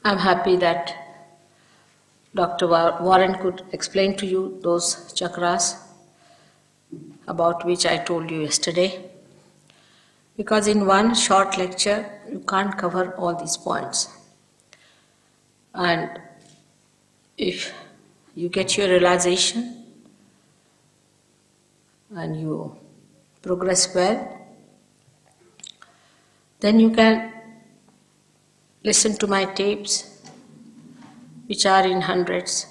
I'm happy that Dr. Warren could explain to you those chakras about which I told you yesterday. Because in one short lecture, you can't cover all these points. And if you get your realization and you progress well, then you can listen to my tapes, which are in hundreds,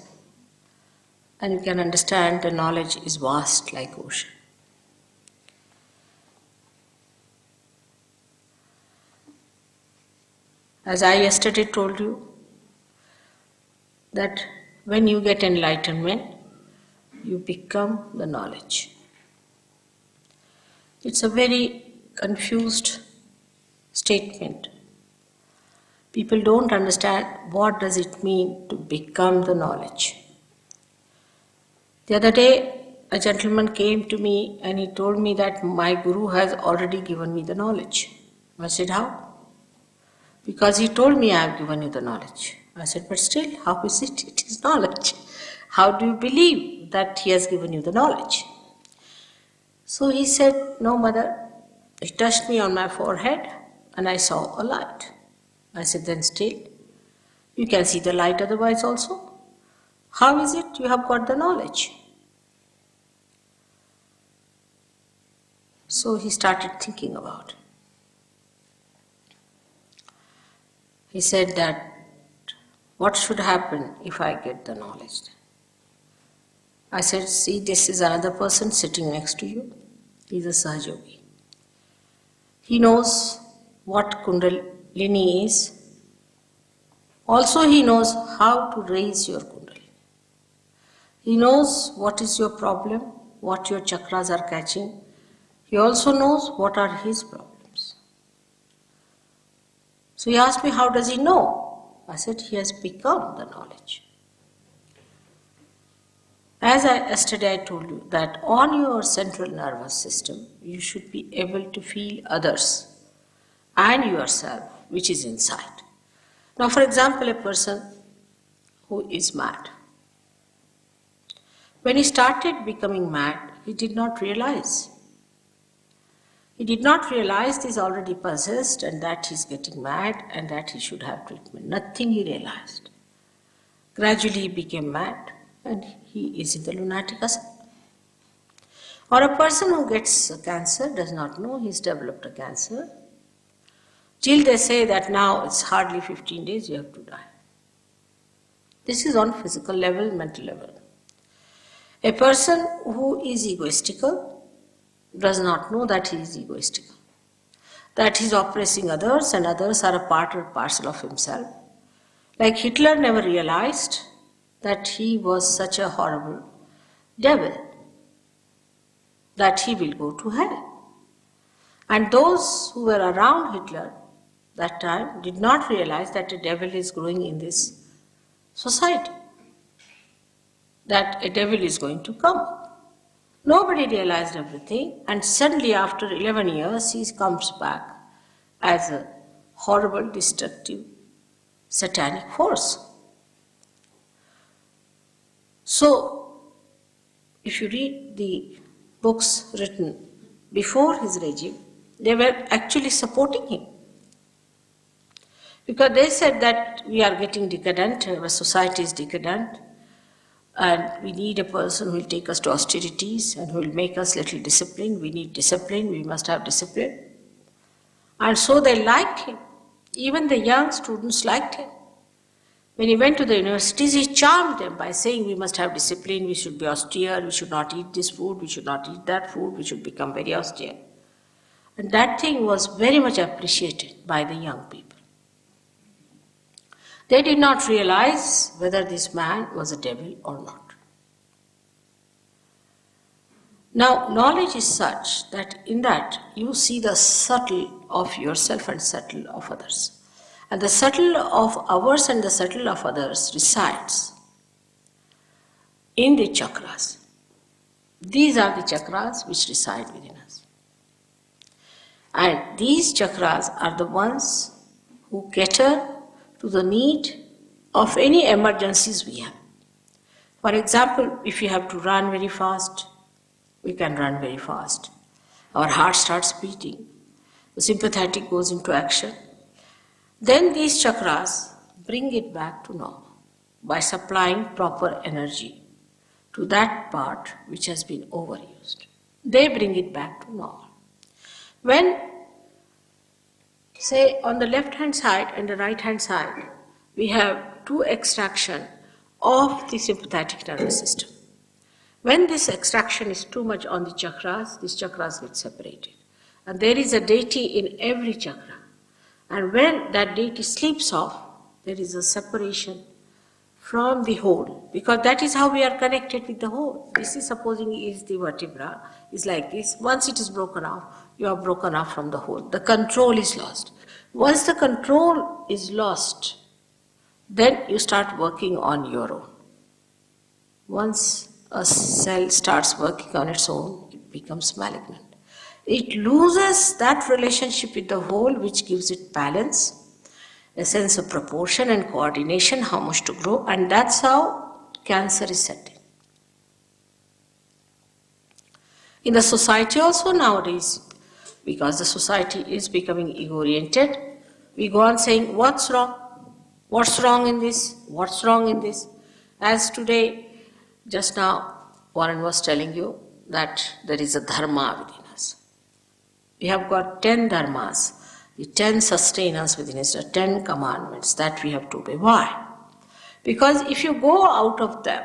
and you can understand the knowledge is vast like ocean. As I yesterday told you, that when you get enlightenment, you become the knowledge. It's a very confused statement. People don't understand what does it mean to become the knowledge. The other day, a gentleman came to me and he told me that my guru has already given me the knowledge. I said, how? Because he told me I have given you the knowledge. I said, but still, how is it? It is knowledge. How do you believe that he has given you the knowledge? So he said, no, mother. He touched me on my forehead and I saw a light. I said, then still, you can see the light otherwise also. How is it you have got the knowledge? So he started thinking about it. He said that, what should happen if I get the knowledge? I said, see, this is another person sitting next to you. He's a Sahaja. He knows what Kundalini is. Also, he knows how to raise your Kundalini. He knows what is your problem, what your chakras are catching. He also knows what are his problems. So he asked me, how does he know? I said, he has become the knowledge. As yesterday I told you that on your central nervous system, you should be able to feel others and yourself, which is inside. Now, for example, a person who is mad. When he started becoming mad, he did not realize. He did not realize he's already possessed and that he's getting mad and that he should have treatment. Nothing he realized. Gradually he became mad and he is in the lunatic asylum. Or a person who gets cancer does not know he's developed a cancer. Till they say that now it's hardly 15 days, you have to die. This is on physical level, mental level. A person who is egoistical does not know that he is egoistical, that he is oppressing others and others are a part or parcel of himself. Like Hitler never realized that he was such a horrible devil, that he will go to hell. And those who were around Hitler that time did not realize that a devil is growing in this society, that a devil is going to come. Nobody realized everything, and suddenly after 11 years he comes back as a horrible, destructive, satanic force. So, if you read the books written before his regime, they were actually supporting him. Because they said that we are getting decadent, our society is decadent, and we need a person who will take us to austerities and who will make us little disciplined. We need discipline, we must have discipline. And so they liked him. Even the young students liked him. When he went to the universities, he charmed them by saying we must have discipline, we should be austere, we should not eat this food, we should not eat that food, we should become very austere. And that thing was very much appreciated by the young people. They did not realize whether this man was a devil or not. Now, knowledge is such that in that you see the subtle of yourself and subtle of others. And the subtle of ours and the subtle of others resides in the chakras. These are the chakras which reside within us. And these chakras are the ones who cater to the need of any emergencies we have. For example, if you have to run very fast, we can run very fast. Our heart starts beating. The sympathetic goes into action. Then these chakras bring it back to normal by supplying proper energy to that part which has been overused. They bring it back to normal. When, say, on the left hand side and the right hand side, we have two extraction of the sympathetic nervous system. When this extraction is too much on the chakras, these chakras get separated. And there is a deity in every chakra. And when that deity sleeps off, there is a separation from the whole. Because that is how we are connected with the whole. This is supposing is the vertebra, is like this. Once it is broken off, you are broken off from the whole. The control is lost. Once the control is lost, then you start working on your own. Once a cell starts working on its own, it becomes malignant. It loses that relationship with the whole which gives it balance, a sense of proportion and coordination, how much to grow, and that's how cancer is set in. In the society also nowadays, because the society is becoming ego-oriented, we go on saying, what's wrong? What's wrong in this? What's wrong in this? As today, just now, Warren was telling you that there is a dharma within us. We have got 10 dharmas, the 10 sustenance within us, the 10 commandments that we have to obey. Why? Because if you go out of them,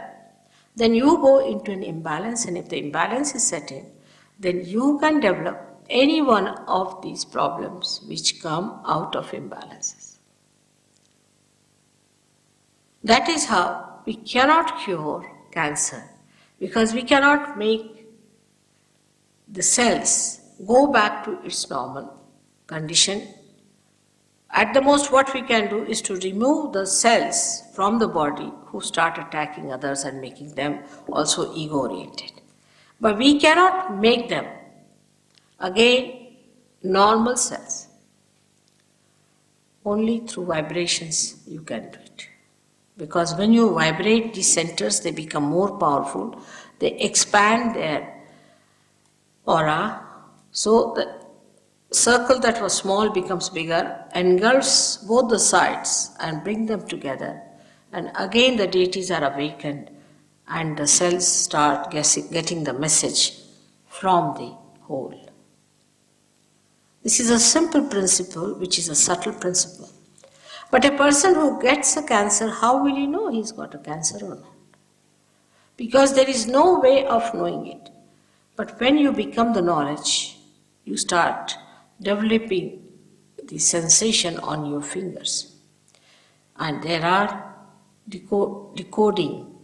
then you go into an imbalance, and if the imbalance is set in, then you can develop any one of these problems which come out of imbalances. That is how we cannot cure cancer, because we cannot make the cells go back to its normal condition. At the most, what we can do is to remove the cells from the body who start attacking others and making them also ego-oriented. But we cannot make them again normal cells. Only through vibrations you can do it. Because when you vibrate these centers, they become more powerful, they expand their aura, so the circle that was small becomes bigger, engulfs both the sides and bring them together, and again the deities are awakened and the cells start getting the message from the whole. This is a simple principle which is a subtle principle. But a person who gets a cancer, how will he know he's got a cancer or not? Because there is no way of knowing it. But when you become the knowledge, you start developing the sensation on your fingers. And there are decoding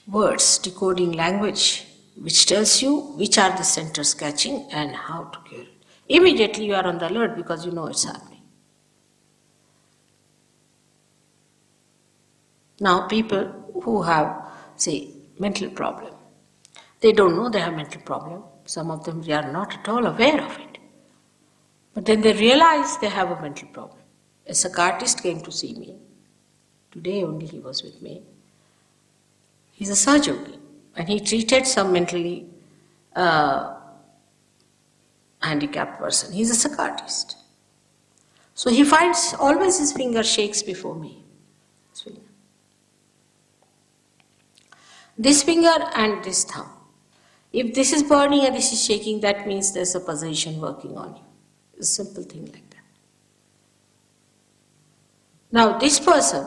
words, decoding language, which tells you which are the centers catching and how to cure it. Immediately you are on the alert because you know it's happening. Now people who have, say, mental problem, they don't know they have mental problem. Some of them, they are not at all aware of it. But then they realize they have a mental problem. A psychiatrist came to see me. Today only he was with me. He's a Sahasrara, and he treated some mentally handicapped person. He's a psychiatrist. So he finds always his finger shakes before me. This finger and this thumb. If this is burning and this is shaking, that means there's a possession working on you. It's a simple thing like that. Now this person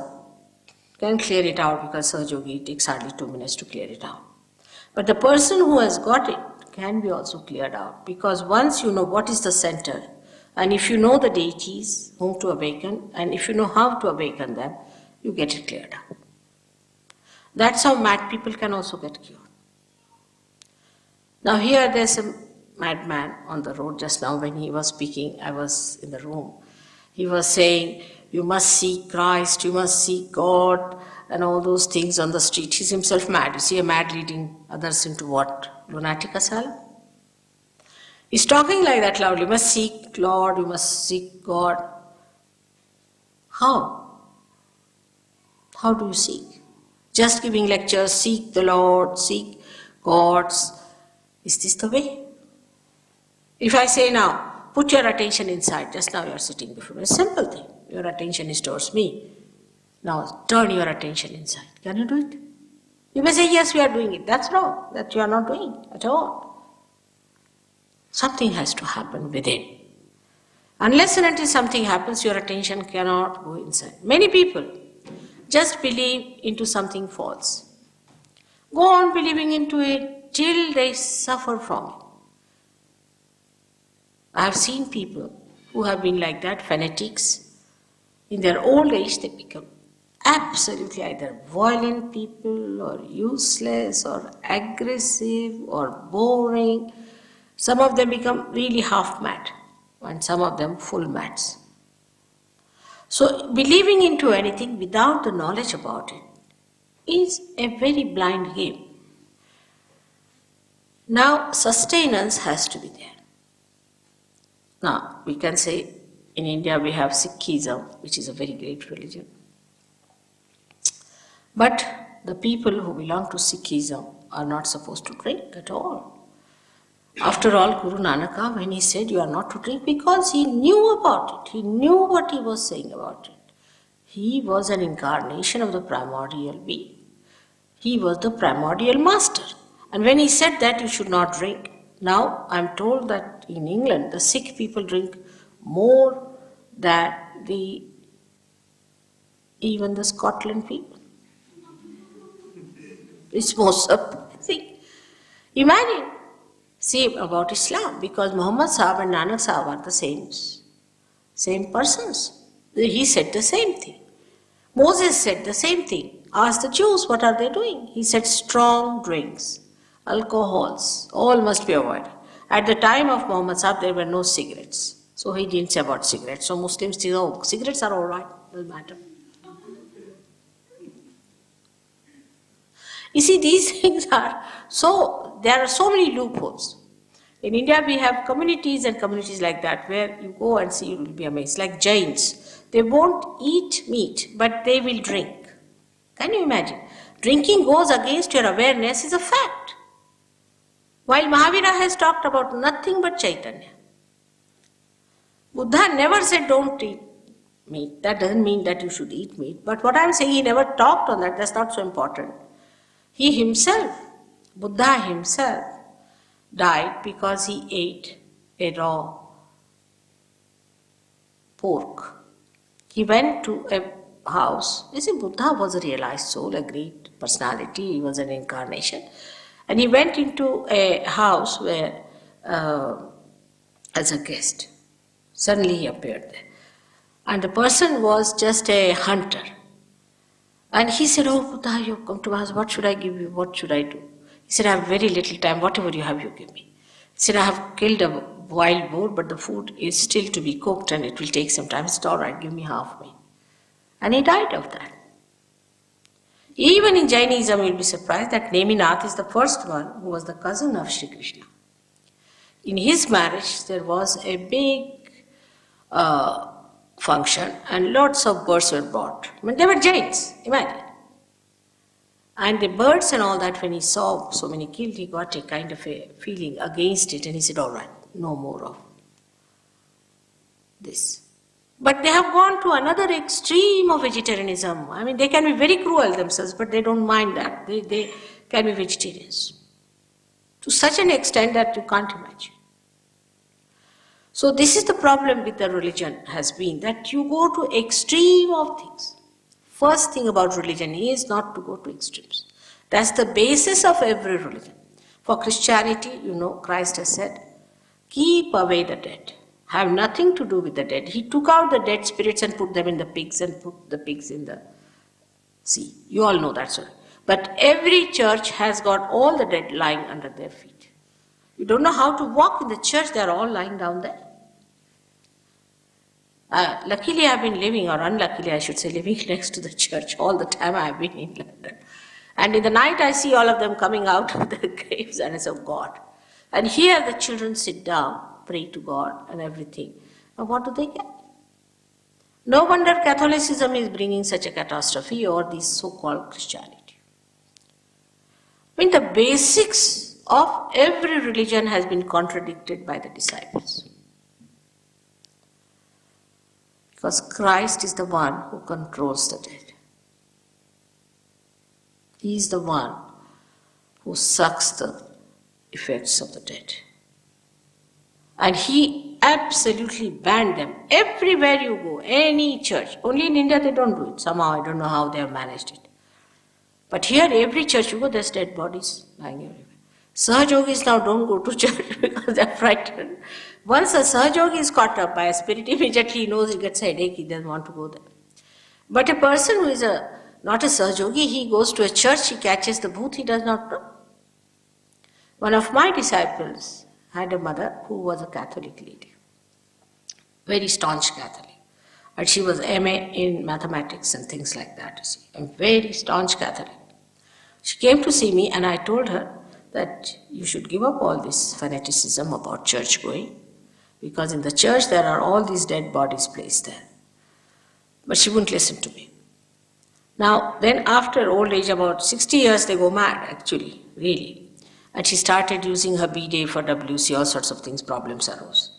can clear it out because Sahasrara takes hardly 2 minutes to clear it out. But the person who has got it can be also cleared out, because once you know what is the center, and if you know the deities whom to awaken, and if you know how to awaken them, you get it cleared out. That's how mad people can also get cured. Now here there's a madman on the road. Just now when he was speaking, I was in the room. He was saying, you must seek Christ, you must seek God, and all those things on the street. He's himself mad. You see a mad leading others into what? Lunatic asylum? He's talking like that loudly. You must seek Lord, you must seek God. How? How do you seek? Just giving lectures, seek the Lord, seek gods. Is this the way? If I say now, put your attention inside, just now you are sitting before me, a simple thing. Your attention is towards me. Now turn your attention inside. Can you do it? You may say, yes, we are doing it. That's wrong. That you are not doing at all. Something has to happen within. Unless and until something happens, your attention cannot go inside. Many people just believe into something false. Go on believing into it till they suffer from it. I have seen people who have been like that, fanatics. In their old age, they become absolutely either violent people or useless or aggressive or boring. Some of them become really half mad and some of them full mads. So believing into anything without the knowledge about it is a very blind game. Now sustenance has to be there. Now we can say in India we have Sikhism, which is a very great religion. But the people who belong to Sikhism are not supposed to drink at all. After all, Guru Nanak, when he said you are not to drink, because he knew about it, he knew what he was saying about it. He was an incarnation of the primordial being. He was the primordial master. And when he said that you should not drink, now I am told that in England the Sikh people drink more than even the Scotland people. It's most surprising. Imagine. See about Islam, because Muhammad Sahib and Nanak Sahib are the same persons. He said the same thing. Moses said the same thing. Ask the Jews, what are they doing? He said strong drinks, alcohols, all must be avoided. At the time of Muhammad Sahib, there were no cigarettes. So he didn't say about cigarettes. So Muslims say, oh, cigarettes are all right, doesn't matter. You see, these things are there are so many loopholes. In India, we have communities and communities like that where you go and see, you will be amazed. Like Jains, they won't eat meat, but they will drink. Can you imagine? Drinking goes against your awareness is a fact. While Mahavira has talked about nothing but Chaitanya. Buddha never said don't eat meat. That doesn't mean that you should eat meat. But what I'm saying, he never talked on that. That's not so important. He himself, Buddha himself, died because he ate a raw pork. He went to a house. You see, Buddha was a realized soul, a great personality. He was an incarnation. And he went into a house where, as a guest, suddenly he appeared there. And the person was just a hunter. And he said, oh, Buddha, you have come to my house. What should I give you? What should I do? He said, I have very little time. Whatever you have, you give me. He said, I have killed a wild boar, but the food is still to be cooked and it will take some time. He said, all right, give me half meat. And he died of that. Even in Jainism, you'll be surprised that Neminath is the first one who was the cousin of Shri Krishna. In his marriage, there was a big function and lots of birds were brought. I mean, they were Jains, imagine. And the birds and all that, when he saw so many killed, he got a kind of a feeling against it and he said, all right, no more of this. But they have gone to another extreme of vegetarianism. I mean, they can be very cruel themselves, but they don't mind that. They can be vegetarians. To such an extent that you can't imagine. So this is the problem with the religion has been, that you go to extreme of things. First thing about religion is not to go to extremes. That's the basis of every religion. For Christianity, you know, Christ has said, keep away the dead. Have nothing to do with the dead. He took out the dead spirits and put them in the pigs and put the pigs in the sea. You all know that story. But every church has got all the dead lying under their feet. You don't know how to walk in the church, they are all lying down there. Luckily I have been living, or unluckily I should say, living next to the church all the time I have been in London. And in the night I see all of them coming out of the graves and I say, oh God. And here the children sit down, pray to God and everything. And what do they get? No wonder Catholicism is bringing such a catastrophe over this so-called Christianity. I mean, the basics of every religion has been contradicted by the disciples. Because Christ is the one who controls the dead. He is the one who sucks the effects of the dead. And he absolutely banned them. Everywhere you go, any church. Only in India they don't do it. Somehow, I don't know how they have managed it. But here, every church you go, there's dead bodies lying everywhere. Sahajogis now don't go to church because they're frightened. Once a Sahajogi is caught up by a spirit, immediately he knows he gets a headache, he doesn't want to go there. But a person who is not a Sahajogi, he goes to a church, he catches the bhoot, he does not know. One of my disciples had a mother who was a Catholic lady, very staunch Catholic. And she was MA in mathematics and things like that, you see, a very staunch Catholic. She came to see me and I told her that you should give up all this fanaticism about church going, because in the church there are all these dead bodies placed there. But she wouldn't listen to me. Now, then after old age, about 60 years, they go mad, actually, really. And she started using her B-Day for WC, all sorts of things, problems arose.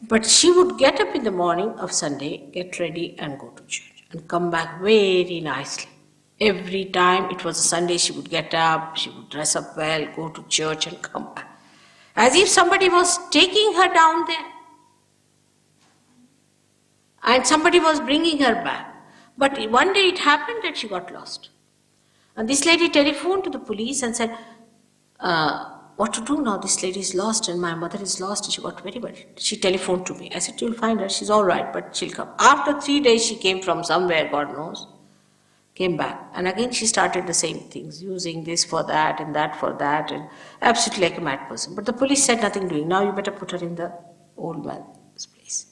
But she would get up in the morning of Sunday, get ready and go to church and come back very nicely. Every time it was a Sunday, she would get up, she would dress up well, go to church and come back. As if somebody was taking her down there. And somebody was bringing her back. But one day it happened that she got lost. And this lady telephoned to the police and said, what to do now? This lady is lost and my mother is lost. And she got very worried. She telephoned to me. I said, you'll find her. She's all right, but she'll come. After 3 days, she came from somewhere, God knows. Came back. And again, she started the same things, using this for that and that for that, and absolutely like a mad person. But the police said nothing doing. Now you better put her in the old man's place.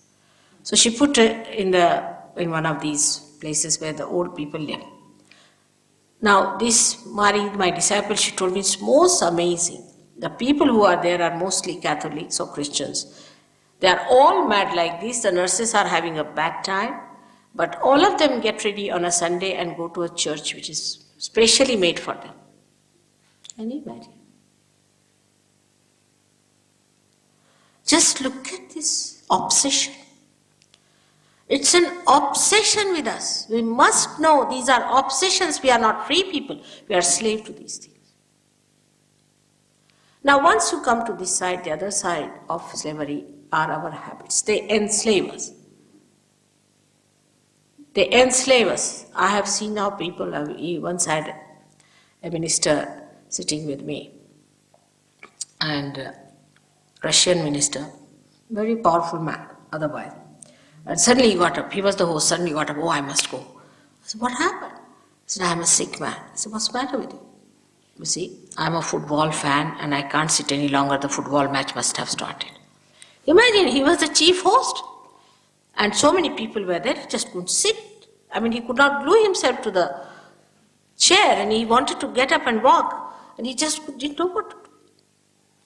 So she put her in one of these places where the old people live. Now, this Mari, my disciple, she told me it's most amazing. The people who are there are mostly Catholics or Christians. They are all mad like this. The nurses are having a bad time. But all of them get ready on a Sunday and go to a church which is specially made for them. Can you imagine? Just look at this obsession. It's an obsession with us. We must know these are obsessions. We are not free people. We are slave to these things. Now, once you come to this side, the other side of slavery are our habits. They enslave us. They enslave us. I have seen now people, I once had a minister sitting with me, and Russian minister, very powerful man otherwise. And suddenly he got up. He was the host. Suddenly he got up. Oh, I must go. I said, what happened? He said, I'm a sick man. I said, what's the matter with you? You see, I'm a football fan and I can't sit any longer. The football match must have started. Imagine, he was the chief host. And so many people were there, he just couldn't sit. I mean, he could not glue himself to the chair and he wanted to get up and walk. And he just didn't know what to do.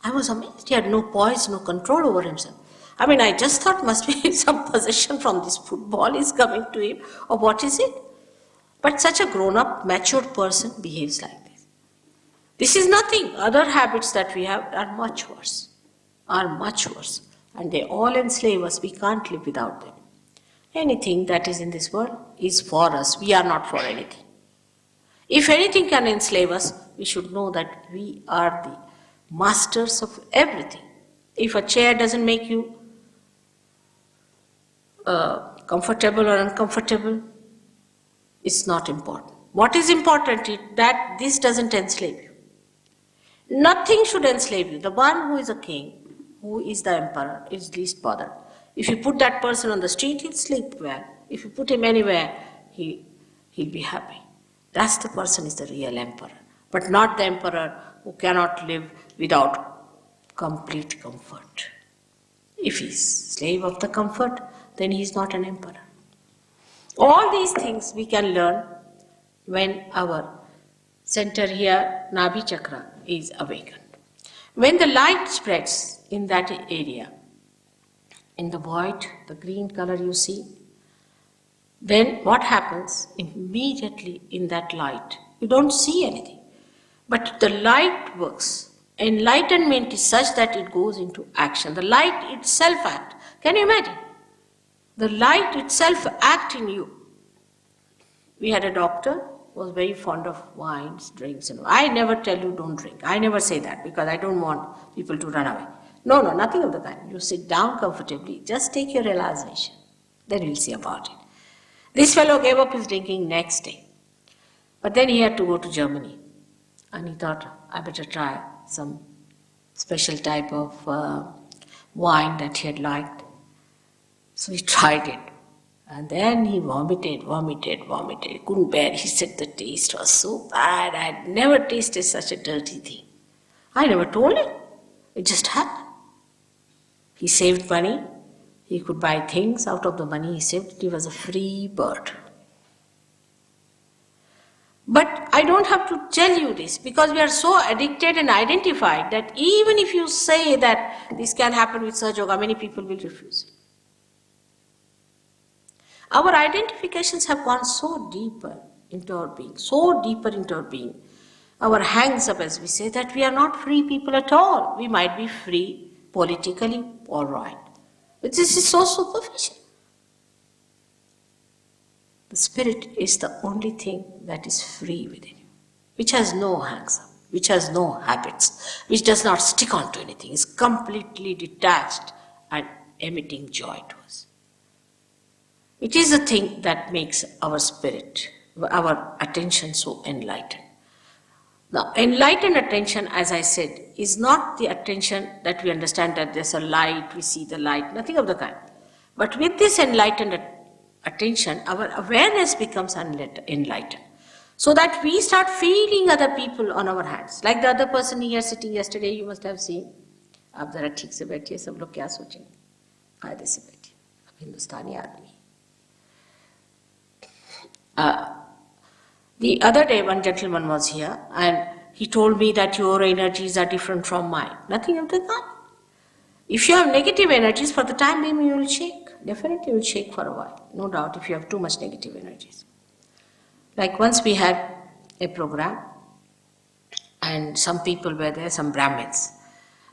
I was amazed. He had no poise, no control over himself. I mean, I just thought must be some possession from this football is coming to him, or what is it? But such a grown-up, matured person behaves like this. This is nothing. Other habits that we have are much worse. And they all enslave us. We can't live without them. Anything that is in this world is for us. We are not for anything. If anything can enslave us, we should know that we are the masters of everything. If a chair doesn't make you comfortable or uncomfortable, it's not important. What is important is that this doesn't enslave you. Nothing should enslave you. The one who is a king, who is the emperor, is least bothered. If you put that person on the street, he'll sleep well. If you put him anywhere, he'll be happy. That's the person is the real emperor. But not the emperor who cannot live without complete comfort. If he's slave of the comfort, then he's not an emperor. All these things we can learn when our center here, Nabhi Chakra, is awakened. When the light spreads in that area, in the void, the green color you see, then what happens immediately in that light? You don't see anything. But the light works. Enlightenment is such that it goes into action. The light itself acts. Can you imagine? The light itself acts in you. We had a doctor who was very fond of wines, drinks, and I never tell you don't drink. I never say that because I don't want people to run away. No, nothing of the kind. You sit down comfortably, just take your realization. Then we'll see about it. This fellow gave up his drinking next day. But then he had to go to Germany. And he thought, I better try some special type of wine that he had liked. So he tried it. And then he vomited. He couldn't bear it. He said the taste was so bad. I had never tasted such a dirty thing. I never told him. It just happened. He saved money. He could buy things out of the money he saved. He was a free bird. But I don't have to tell you this because we are so addicted and identified that even if you say that this can happen with Sahasrara Yoga, many people will refuse. Our identifications have gone so deeper into our being, our hangs up, as we say, that we are not free people at all. We might be free politically, all right. But this is so superficial. The spirit is the only thing that is free within you, which has no hangs up, which has no habits, which does not stick on to anything, is completely detached and emitting joy to us. It is the thing that makes our spirit, our attention so enlightened. Now, enlightened attention, as I said, is not the attention that we understand that there's a light, we see the light, nothing of the kind. But with this enlightened attention, our awareness becomes enlightened. So that we start feeling other people on our hands. Like the other person here sitting yesterday, you must have seen. आप जरा ठीक से बैठिए, सब लोग क्या सोचेंगे? कायदे से बैठिए, अब हिंदुस्तानी आदमी. The other day, one gentleman was here and he told me that your energies are different from mine. Nothing of the kind. If you have negative energies, for the time being you will shake. Definitely you will shake for a while. No doubt if you have too much negative energies. Like once we had a program and some people were there, some Brahmins.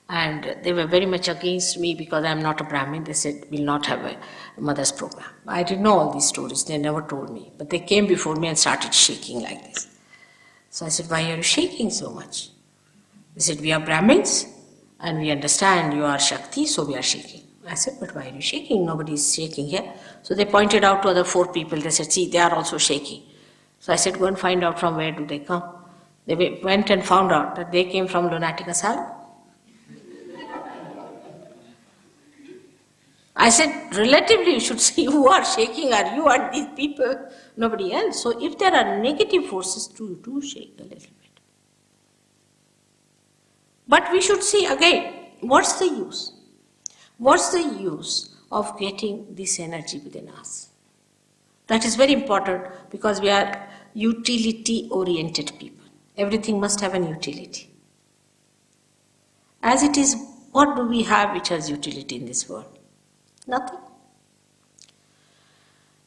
And they were very much against me because I am not a Brahmin. They said, we'll not have a mother's program. I didn't know all these stories. They never told me. But they came before me and started shaking like this. So I said, why are you shaking so much? They said, we are Brahmins and we understand you are Shakti, so we are shaking. I said, but why are you shaking? Nobody is shaking here. So they pointed out to other 4 people. They said, see, they are also shaking. So I said, go and find out from where do they come. They went and found out that they came from lunatic asylum. I said, relatively you should see who are shaking, are you and these people, nobody else. So if there are negative forces, do shake a little bit. But we should see again, what's the use? What's the use of getting this energy within us? That is very important because we are utility-oriented people. Everything must have an utility. As it is, what do we have which has utility in this world? Nothing.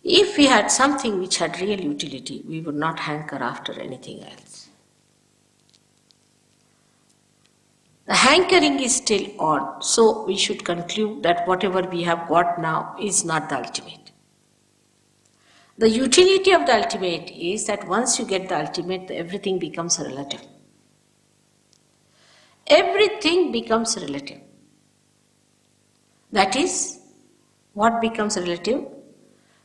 If we had something which had real utility, we would not hanker after anything else. The hankering is still on, so we should conclude that whatever we have got now is not the ultimate. The utility of the ultimate is that once you get the ultimate, everything becomes relative. Everything becomes relative. That is, what becomes relative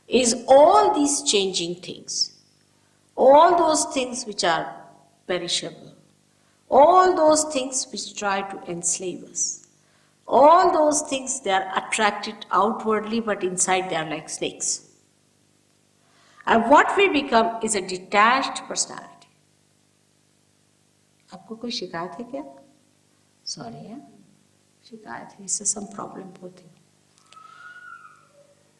is all these changing things, all those things which are perishable, all those things which try to enslave us, all those things they are attracted outwardly but inside they are like snakes. And what we become is a detached personality. आपको कोई शिकायत है क्या? Sorry, yeah? शिकायत है, इससे some problem होती है.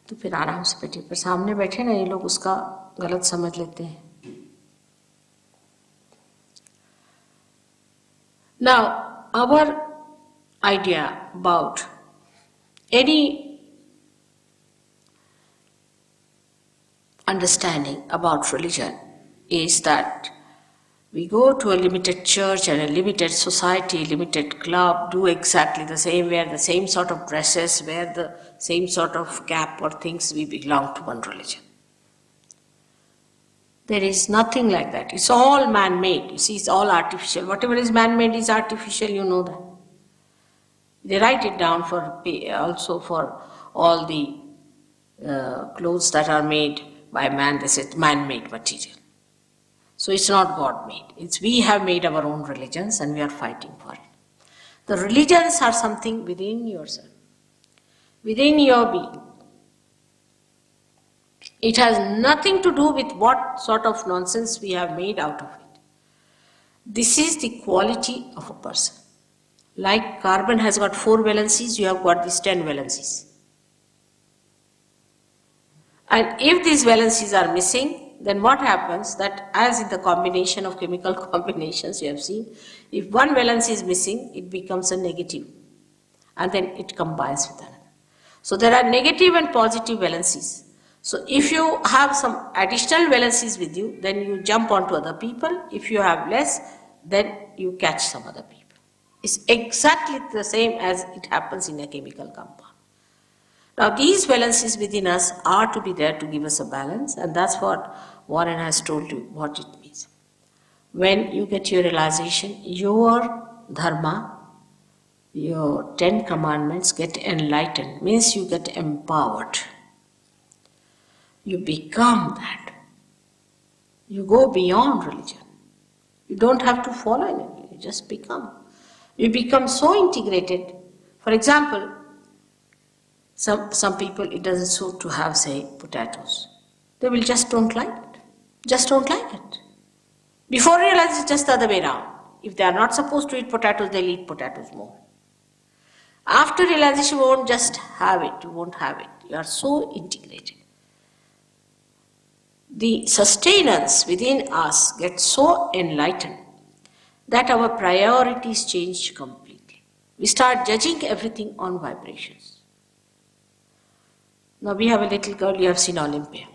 तो फिर आराम से बैठिए, पर सामने बैठे ना ये लोग उसका गलत समझ लेते हैं. Now, our idea about any understanding about religion is that we go to a limited church and a limited society, limited club, do exactly the same, wear the same sort of dresses, wear the same sort of cap or things, we belong to one religion. There is nothing like that. It's all man-made. You see, it's all artificial. Whatever is man-made is artificial, you know that. They write it down also for all the clothes that are made by man. They say man-made material. So it's not God-made. It's we have made our own religions and we are fighting for it. The religions are something within yourself, within your being. It has nothing to do with what sort of nonsense we have made out of it. This is the quality of a person. Like carbon has got 4 valencies, you have got these 10 valencies. And if these valencies are missing, then what happens that as in the combination of chemical combinations you have seen, if one valence is missing, it becomes a negative. And then it combines with another. So there are negative and positive valencies. So if you have some additional valencies with you, then you jump onto other people. If you have less, then you catch some other people. It's exactly the same as it happens in a chemical compound. Now these valencies within us are to be there to give us a balance, and that's what Warren has told you what it means. When you get your realization, your dharma, your 10 commandments get enlightened, means you get empowered. You become that. You go beyond religion. You don't have to follow anything, you just become. You become so integrated. For example, some people, it doesn't suit to have, say, potatoes. They will just don't like it. Just don't like it. Before you realize it's just the other way around. If they are not supposed to eat potatoes, they'll eat potatoes more. After realization, you won't just have it, you won't have it. You are so integrated. The sustenance within us gets so enlightened that our priorities change completely. We start judging everything on vibrations. Now we have a little girl, you have seen Olympia.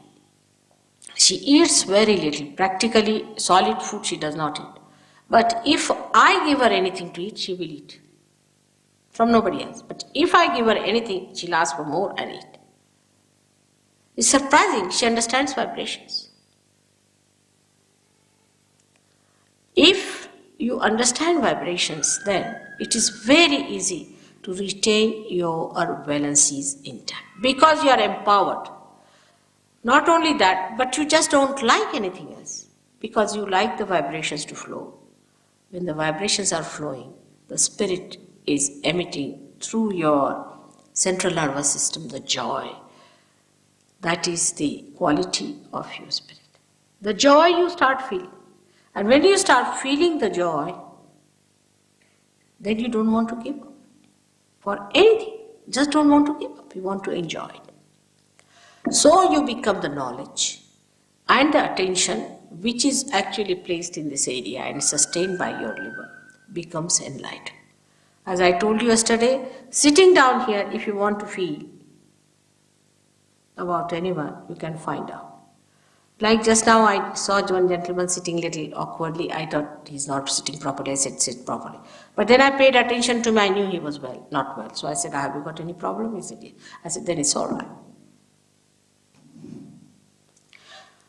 She eats very little, practically solid food she does not eat. But if I give her anything to eat, she will eat. From nobody else. But if I give her anything, she'll ask for more and eat. It's surprising, she understands vibrations. If you understand vibrations, then it is very easy to retain your valencies intact. Because you are empowered. Not only that, but you just don't like anything else. Because you like the vibrations to flow. When the vibrations are flowing, the spirit is emitting through your central nervous system the joy. That is the quality of your spirit. The joy you start feeling. And when you start feeling the joy, then you don't want to give up. For anything, just don't want to give up. You want to enjoy it. So you become the knowledge and the attention which is actually placed in this area and sustained by your liver becomes enlightened. As I told you yesterday, sitting down here, if you want to feel about anyone, you can find out. Like just now I saw one gentleman sitting little awkwardly. I thought he's not sitting properly. I said, sit properly. But then I paid attention to him. I knew he was not well. So I said, have you got any problem? He said, yes. I said, then it's all right.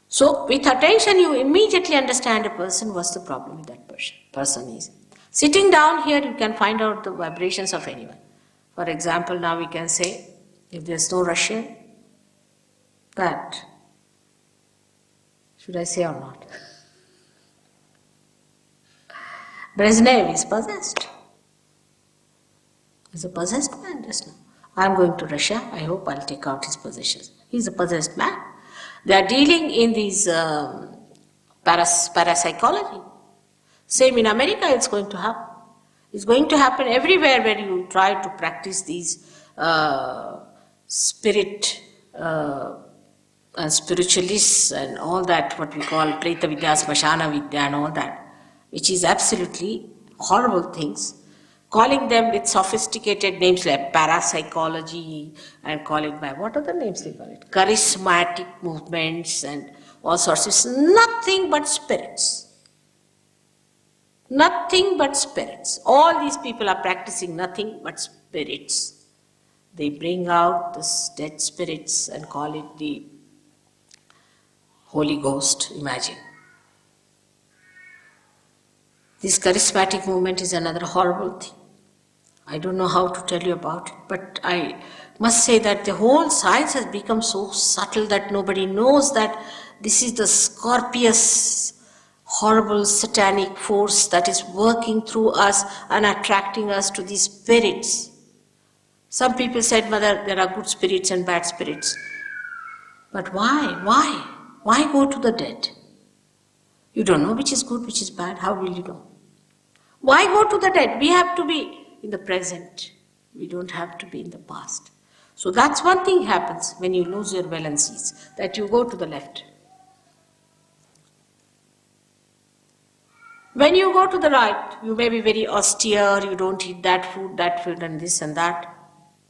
So with attention, you immediately understand a person, what's the problem with that person is. Sitting down here, you can find out the vibrations of anyone. For example, now we can say, if there's no Russian, that, should I say or not? Brezhnev is possessed. He's a possessed man just now. I'm going to Russia. I hope I'll take out his possessions. He's a possessed man. They are dealing in these parapsychology. Same in America, it's going to happen. It's going to happen everywhere where you try to practice these spirit and spiritualists and all that, what we call Preta Vidya, Smashana Vidya and all that, which is absolutely horrible things, calling them with sophisticated names like parapsychology and call it by, what are the names they call it? Charismatic movements and all sorts. It's nothing but spirits. Nothing but spirits. All these people are practicing nothing but spirits. They bring out the dead spirits and call it the Holy Ghost, imagine. This charismatic movement is another horrible thing. I don't know how to tell you about it, but I must say that the whole science has become so subtle that nobody knows that this is the scorpious, horrible satanic force that is working through us and attracting us to these spirits. Some people said, Mother, there are good spirits and bad spirits. But why? Why? Why go to the dead? You don't know which is good, which is bad. How will you know? Why go to the dead? We have to be in the present. We don't have to be in the past. So that's one thing happens when you lose your valencies, that you go to the left. When you go to the right, you may be very austere, you don't eat that food, and this and that.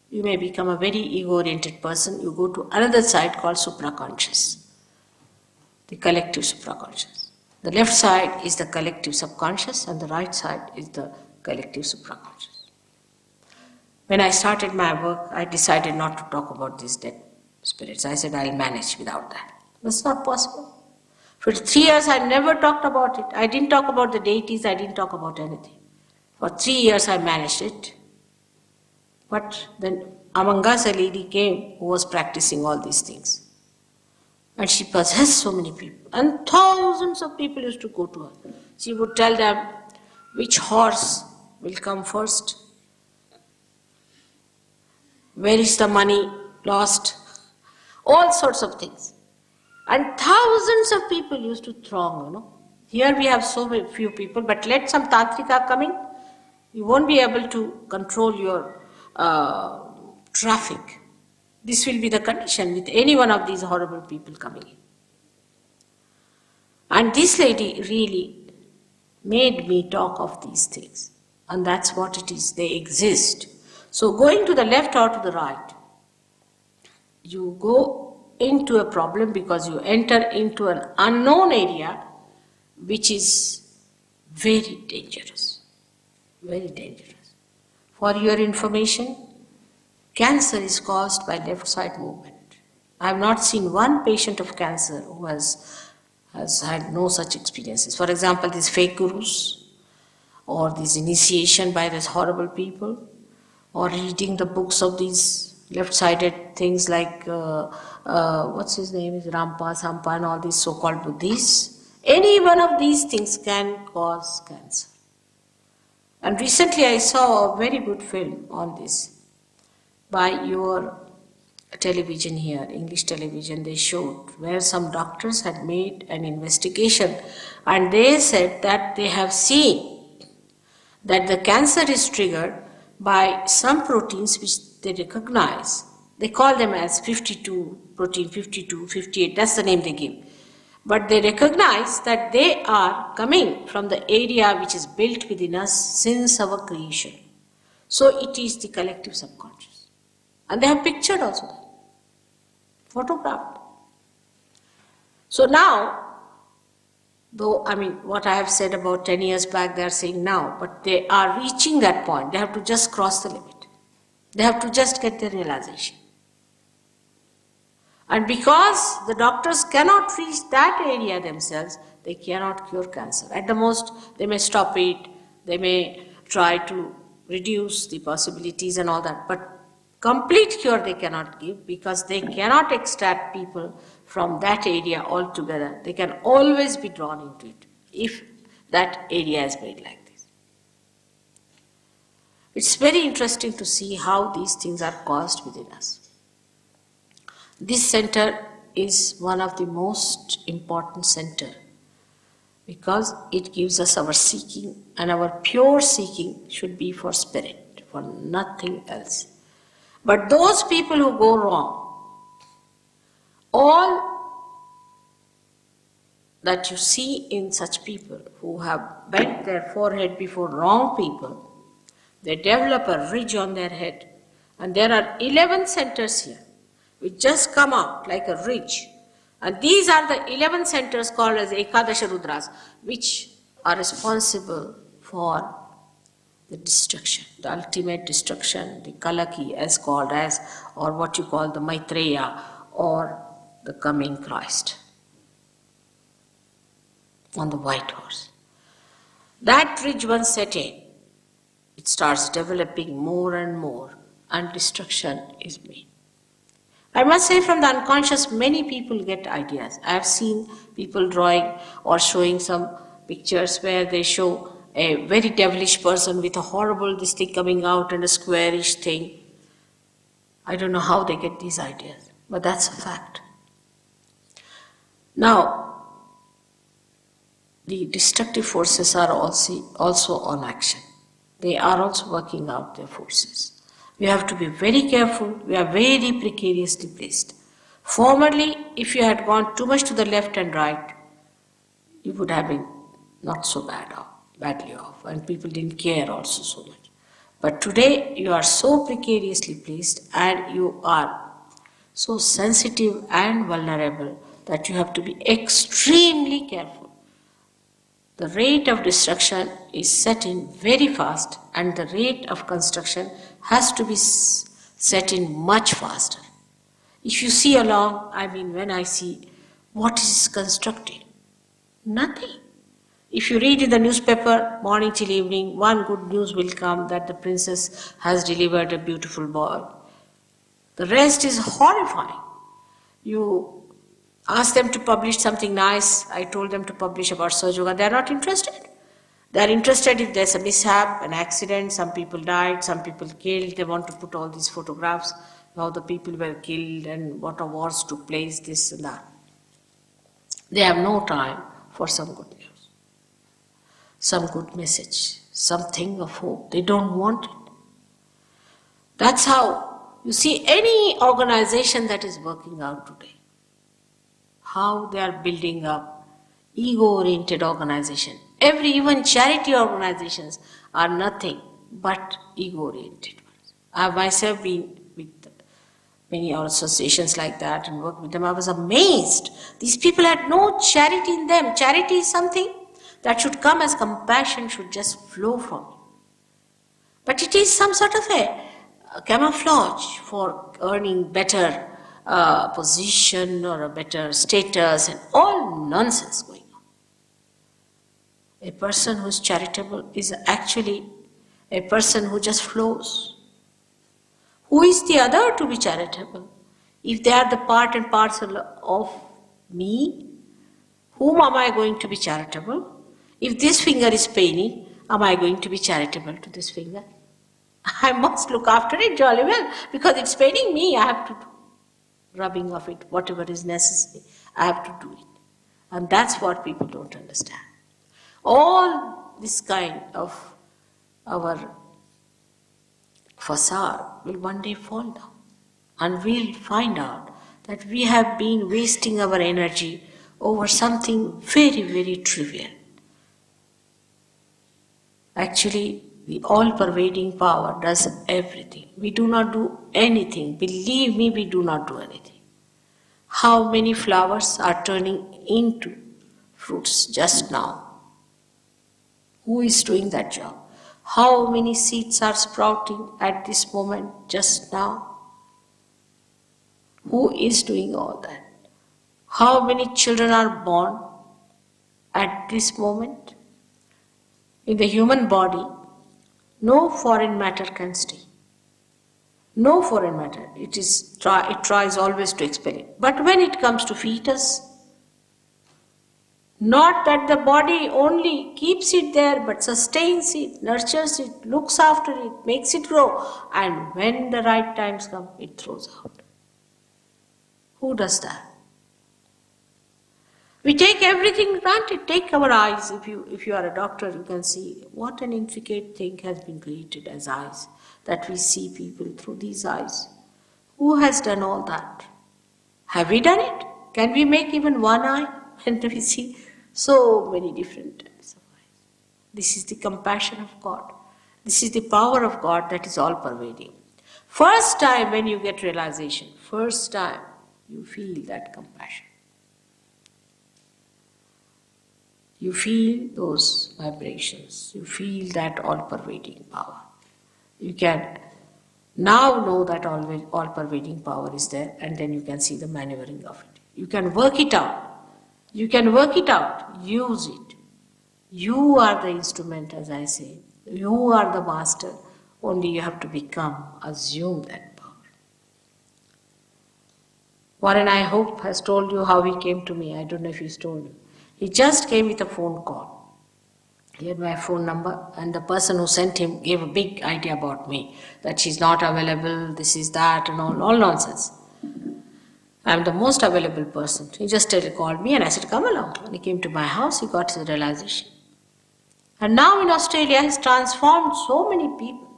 You may become a very ego-oriented person. You go to another side called supraconscious, the collective supraconscious. The left side is the collective subconscious and the right side is the collective supraconscious. When I started my work, I decided not to talk about these dead spirits. I said, I'll manage without that. That's not possible. For 3 years, I never talked about it. I didn't talk about the deities, I didn't talk about anything. For 3 years, I managed it. But then among us, a lady came who was practicing all these things. And she possessed so many people. And thousands of people used to go to her. She would tell them which horse will come first, where is the money lost, all sorts of things. And thousands of people used to throng, Here we have so few people, but let some tantrika come in, you won't be able to control your traffic. This will be the condition with any one of these horrible people coming in. And this lady really made me talk of these things. And that's what it is, they exist. So going to the left or to the right, you go into a problem because you enter into an unknown area which is very dangerous. Very dangerous. For your information, cancer is caused by left side movement. I have not seen one patient of cancer who has had no such experiences. For example, these fake gurus, or this initiation by these horrible people, or reading the books of these left-sided things like, what's his name, is Rampa, Sampa and all these so-called Buddhists. Any one of these things can cause cancer. And recently I saw a very good film on this. By your television here, English television, they showed where some doctors had made an investigation and they said that they have seen that the cancer is triggered by some proteins which they recognize. They call them as 52, protein 52, 58, that's the name they give. But they recognize that they are coming from the area which is built within us since our creation. So it is the collective subconscious. And they have pictured also, photographed. So now, though, what I have said about 10 years back, they are saying now, but they are reaching that point. They have to just cross the limit. They have to just get the realization. And because the doctors cannot reach that area themselves, they cannot cure cancer. At the most, they may stop it, they may try to reduce the possibilities and all that, but complete cure they cannot give because they cannot extract people from that area altogether. They can always be drawn into it if that area is made like this. It's very interesting to see how these things are caused within us. This center is one of the most important center because it gives us our seeking, and our pure seeking should be for spirit, for nothing else. But those people who go wrong, all that you see in such people who have bent their forehead before wrong people, they develop a ridge on their head And there are 11 centers here, which just come out like a ridge. And these are the 11 centers called as Ekadasha Rudras, which are responsible for the destruction, the ultimate destruction, the Kalaki as called as, or what you call the Maitreya, or the coming Christ on the white horse. That ridge once set in, it starts developing more and more, and destruction is made. I must say, from the unconscious, many people get ideas. I have seen people drawing or showing some pictures where they show a very devilish person with a horrible this thing coming out and a squarish thing. I don't know how they get these ideas, but that's a fact. Now, the destructive forces are also on action. They are also working out their forces. We have to be very careful. We are very precariously placed. Formerly, if you had gone too much to the left and right, you would have been not so badly off, and people didn't care also so much. But today, you are so precariously placed and you are so sensitive and vulnerable that you have to be extremely careful. The rate of destruction is set in very fast, and the rate of construction has to be set in much faster. If you see along, when I see what is constructed, nothing. If you read in the newspaper morning till evening, one good news will come that the princess has delivered a beautiful boy. The rest is horrifying. You ask them to publish something nice. I told them to publish about Sahasrara Yoga. They are not interested. They are interested if there's a mishap, an accident, some people died, some people killed. They want to put all these photographs, how the people were killed and what wars took place, this and that. They have no time for some good news, some good message, something of hope. They don't want it. That's how you see any organization that is working out today, how they are building up ego-oriented organization. Even charity organizations are nothing but ego-oriented ones. I have myself been with many associations like that and worked with them. I was amazed. These people had no charity in them. Charity is something that should come as compassion, should just flow from you. But it is some sort of a camouflage for earning better position or a better status, and all nonsense going on. A person who is charitable is actually a person who just flows. Who is the other to be charitable? If they are the part and parcel of me, whom am I going to be charitable? If this finger is paining, am I going to be charitable to this finger? I must look after it jolly well, because it's paining me. I have to do rubbing of it, whatever is necessary. I have to do it. And that's what people don't understand. All this kind of our facade will one day fall down, and we'll find out that we have been wasting our energy over something very, very trivial. Actually, the all-pervading power does everything. We do not do anything. Believe me, we do not do anything. How many flowers are turning into fruits just now? Who is doing that job? How many seeds are sprouting at this moment just now? Who is doing all that? How many children are born at this moment? In the human body, no foreign matter can stay. No foreign matter. It tries always to expel it. But when it comes to fetus, not that the body only keeps it there, but sustains it, nurtures it, looks after it, makes it grow, and when the right times come, it throws out. Who does that? We take everything granted. Take our eyes. If you are a doctor, you can see what an intricate thing has been created as eyes, that we see people through these eyes. Who has done all that? Have we done it? Can we make even one eye? And we see so many different types of eyes. This is the compassion of God. This is the power of God that is all pervading. First time when you get realization, first time you feel that compassion. You feel those vibrations. You feel that all-pervading power. You can now know that all-pervading power is there, and then you can see the maneuvering of it. You can work it out. You can work it out. Use it. You are the instrument, as I say. You are the master. Only you have to assume that power. Warren, I hope, has told you how he came to me. I don't know if he's told you. He just came with a phone call. He had my phone number, and the person who sent him gave a big idea about me, that she's not available, this is that, and all nonsense. I'm the most available person. He just called me, and I said, come along. When he came to my house, he got his realization. And now in Australia, he's transformed so many people.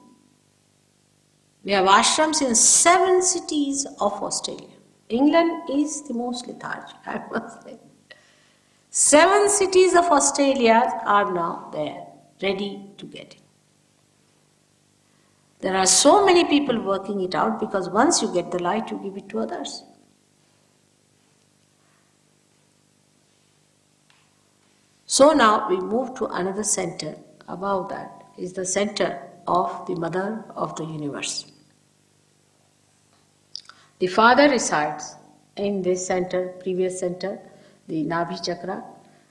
We have ashrams in 7 cities of Australia. England is the most lethargic, I must say. 7 cities of Australia are now there, ready to get it. There are so many people working it out, because once you get the light, you give it to others. So now we move to another center. Above that is the center of the Mother of the Universe. The Father resides in this center, previous center, the Nabhi Chakra,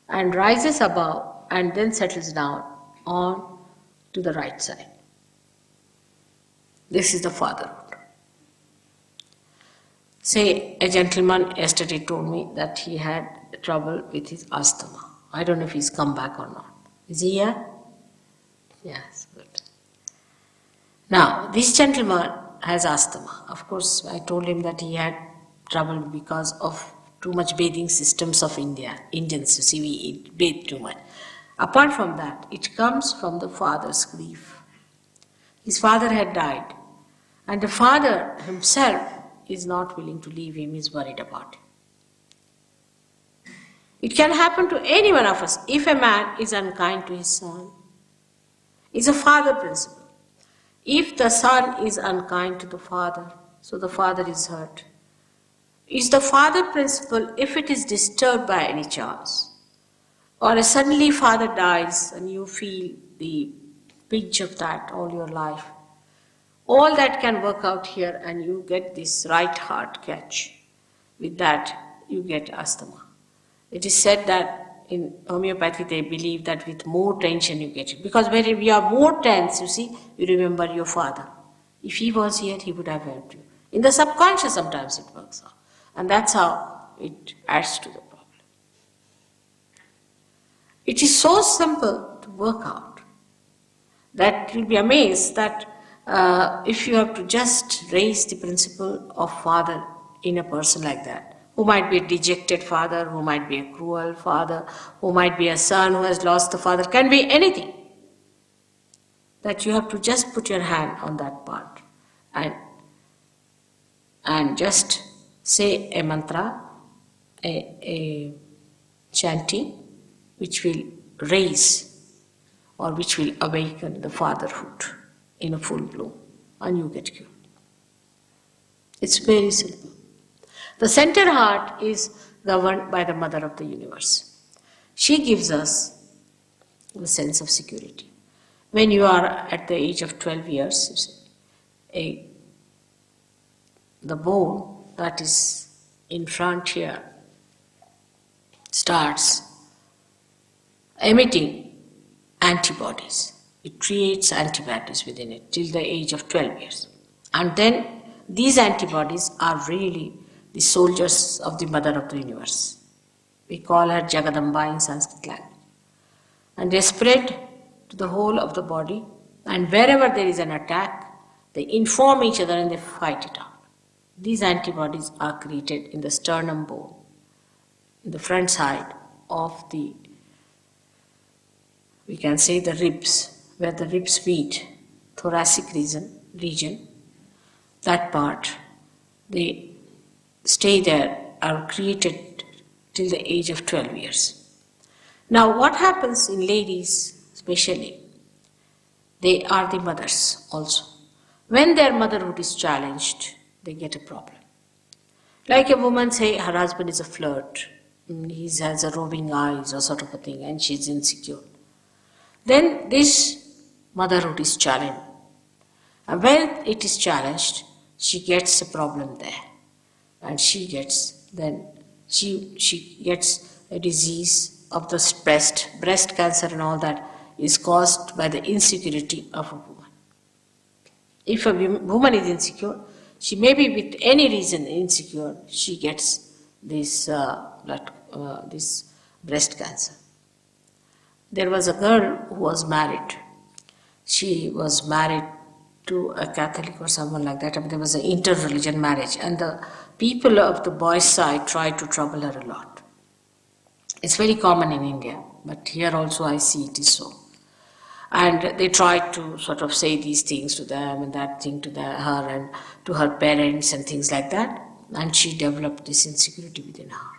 and rises above and then settles down on to the right side. This is the fatherhood. Say, a gentleman yesterday told me that he had trouble with his asthma. I don't know if he's come back or not. Is he here? Yes, good. Now, this gentleman has asthma. Of course, I told him that he had trouble because of too much bathing systems of India. Indians, you see, we bathe too much. Apart from that, it comes from the father's grief. His father had died, and the father himself is not willing to leave him, is worried about him. It can happen to any one of us. If a man is unkind to his son, it's a father principle. If the son is unkind to the father, so the father is hurt. It's the father principle if it is disturbed by any chance. Or suddenly father dies and you feel the pinch of that all your life. All that can work out here and you get this right heart catch. With that, you get asthma. It is said that in homeopathy they believe that with more tension you get it. Because when you are more tense, you see, you remember your father. If he was here, he would have helped you. In the subconscious sometimes it works out. And that's how it adds to the problem. It is so simple to work out that you'll be amazed that if you have to just raise the principle of father in a person like that, who might be a dejected father, who might be a cruel father, who might be a son who has lost the father, can be anything. That you have to just put your hand on that part and just say a mantra, a chanting, which will raise or which will awaken the fatherhood in a full bloom, and you get cured. It's very simple. The center heart is governed by the Mother of the Universe. She gives us the sense of security. When you are at the age of 12 years, the bone that is in front here starts emitting antibodies. It creates antibodies within it till the age of 12 years. And then these antibodies are really the soldiers of the Mother of the Universe. We call her Jagadamba in Sanskrit language. And they spread to the whole of the body, and wherever there is an attack, they inform each other and they fight it out. These antibodies are created in the sternum bone, in the front side of the, we can say, the ribs, where the ribs meet, thoracic region, that part, they stay there, are created till the age of 12 years. Now what happens in ladies especially, they are the mothers also. When their motherhood is challenged, they get a problem. Like a woman say her husband is a flirt, he has a roving eyes or sort of a thing, and she's insecure. Then this motherhood is challenged. And when it is challenged, she gets a problem there. And she gets a disease of the breast cancer and all that is caused by the insecurity of a woman. If a woman is insecure, she may be with any reason insecure, she gets this breast cancer. There was a girl who was married. She was married to a Catholic or someone like that. I mean, there was an inter-religion marriage, and the people of the boys' side tried to trouble her a lot. It's very common in India, but here also I see it is so. And they tried to sort of say these things to them and that thing to her and to her parents and things like that. And she developed this insecurity within her,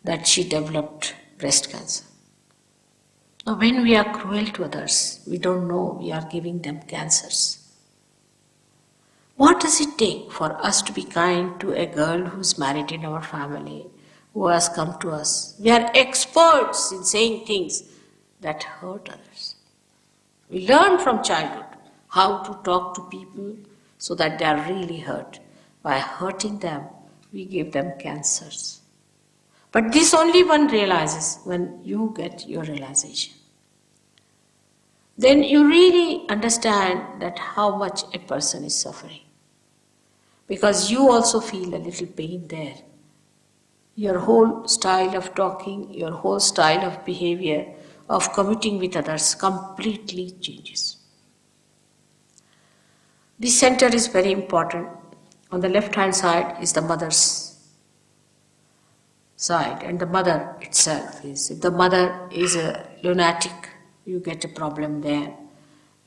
that she developed breast cancer. Now, when we are cruel to others, we don't know we are giving them cancers. What does it take for us to be kind to a girl who's married in our family, who has come to us? We are experts in saying things that hurt others. We learn from childhood how to talk to people so that they are really hurt. By hurting them, we give them cancers. But this only one realizes when you get your realization. Then you really understand that how much a person is suffering. Because you also feel a little pain there. Your whole style of talking, your whole style of behavior, of commuting with others completely changes. This center is very important. On the left-hand side is the mother's side, and the mother itself is. If the mother is a lunatic, you get a problem there.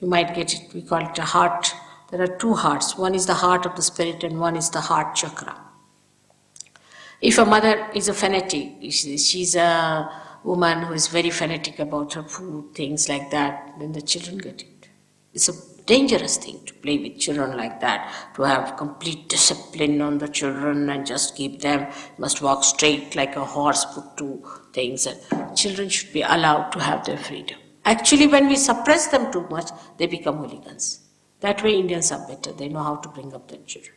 You might get it, we call it a heart. There are two hearts. One is the heart of the spirit and one is the heart chakra. If a mother is a fanatic, she's a woman who is very fanatic about her food, things like that, then the children get it. It's a dangerous thing to play with children like that, to have complete discipline on the children and just keep them, must walk straight like a horse put to things. And children should be allowed to have their freedom. Actually, when we suppress them too much, they become hooligans. That way Indians are better. They know how to bring up their children.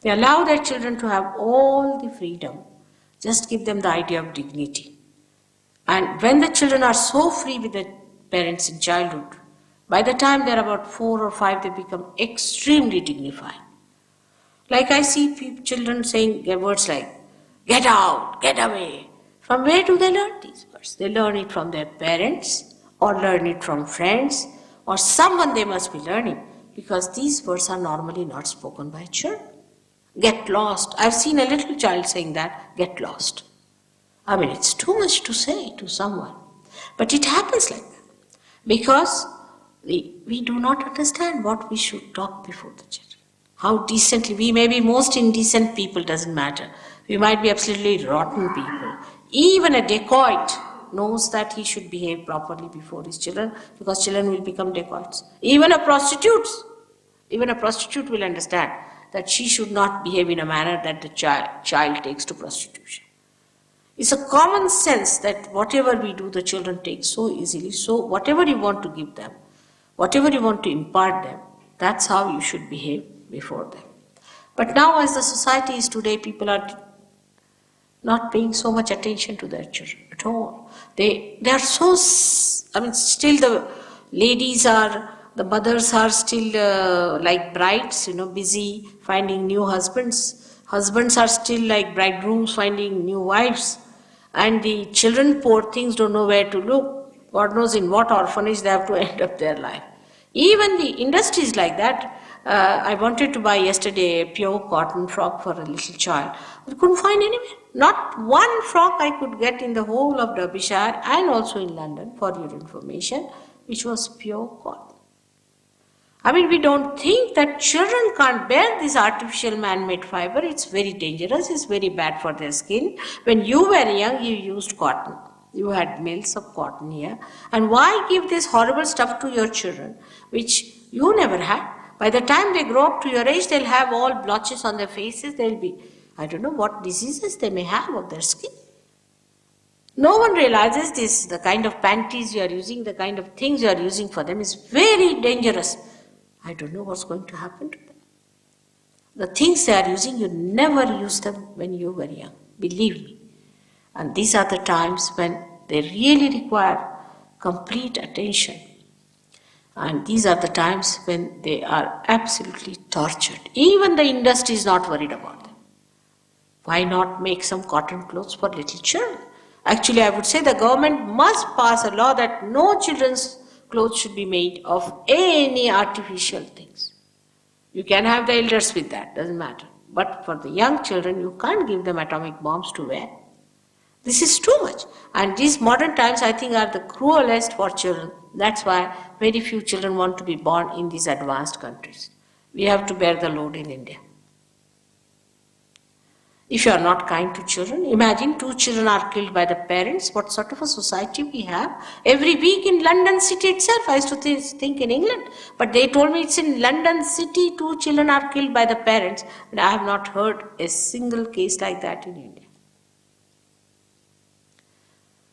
They allow their children to have all the freedom. Just give them the idea of dignity. And when the children are so free with their parents in childhood, by the time they're about 4 or 5, they become extremely dignified. Like I see children saying words like, get out, get away. From where do they learn these words? They learn it from their parents or learn it from friends or someone they must be learning, because these words are normally not spoken by children. Get lost. I've seen a little child saying that, get lost. I mean, it's too much to say to someone. But it happens like that. Because we do not understand what we should talk before the children. How decently, we may be most indecent people, doesn't matter. We might be absolutely rotten people. Even a dacoit knows that he should behave properly before his children, because children will become dacoits. Even a prostitute will understand that she should not behave in a manner that the child takes to prostitution. It's a common sense that whatever we do, the children take so easily. So whatever you want to give them, whatever you want to impart them, that's how you should behave before them. But now, as the society is today, people are not paying so much attention to their children at all. They are so, still the ladies are, the mothers are still like brides, busy finding new husbands. Husbands are still like bridegrooms finding new wives. And the children, poor things, don't know where to look. God knows in what orphanage they have to end up their life. Even the industries like that. I wanted to buy yesterday a pure cotton frock for a little child. I couldn't find anywhere. Not one frock I could get in the whole of Derbyshire and also in London, for your information, which was pure cotton. We don't think that children can't bear this artificial man-made fiber. It's very dangerous. It's very bad for their skin. When you were young, you used cotton. You had mills of cotton here. And why give this horrible stuff to your children, which you never had? By the time they grow up to your age, they'll have all blotches on their faces. They'll be, I don't know what diseases they may have of their skin. No one realizes this. The kind of panties you are using, the kind of things you are using for them is very dangerous. I don't know what's going to happen to them. The things they are using, you never used them when you were young. Believe me. And these are the times when they really require complete attention. And these are the times when they are absolutely tortured. Even the industry is not worried about them. Why not make some cotton clothes for little children? Actually, I would say the government must pass a law that no children's clothes should be made of any artificial things. You can have the elders with that, doesn't matter. But for the young children, you can't give them atomic bombs to wear. This is too much. And these modern times, I think, are the cruelest for children. That's why very few children want to be born in these advanced countries. We have to bear the load in India. If you are not kind to children, imagine 2 children are killed by the parents. What sort of a society we have? Every week in London city itself, I used to think in England, but they told me it's in London city, 2 children are killed by the parents. And I have not heard a single case like that in India.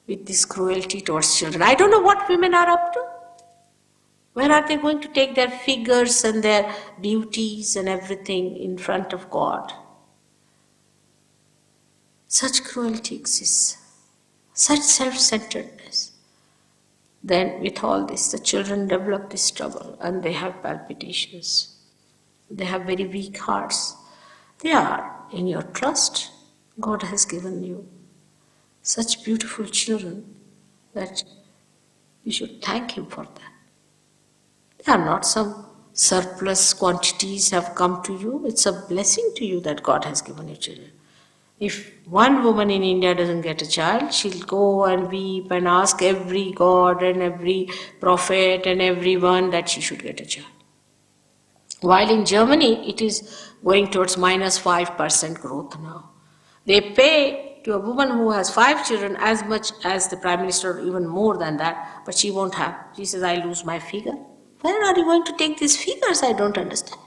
With this cruelty towards children. I don't know what women are up to. Where are they going to take their figures and their beauties and everything in front of God? Such cruelty exists, such self-centeredness. Then with all this, the children develop this trouble and they have palpitations. They have very weak hearts. They are in your trust. God has given you such beautiful children that you should thank Him for that. They are not some surplus quantities have come to you. It's a blessing to you that God has given you children. If one woman in India doesn't get a child, she'll go and weep and ask every god and every prophet and everyone that she should get a child. While in Germany, it is going towards -5% growth now. They pay to a woman who has 5 children as much as the Prime Minister, or even more than that, but she won't have. She says, I lose my figure. Where are you going to take these figures? I don't understand.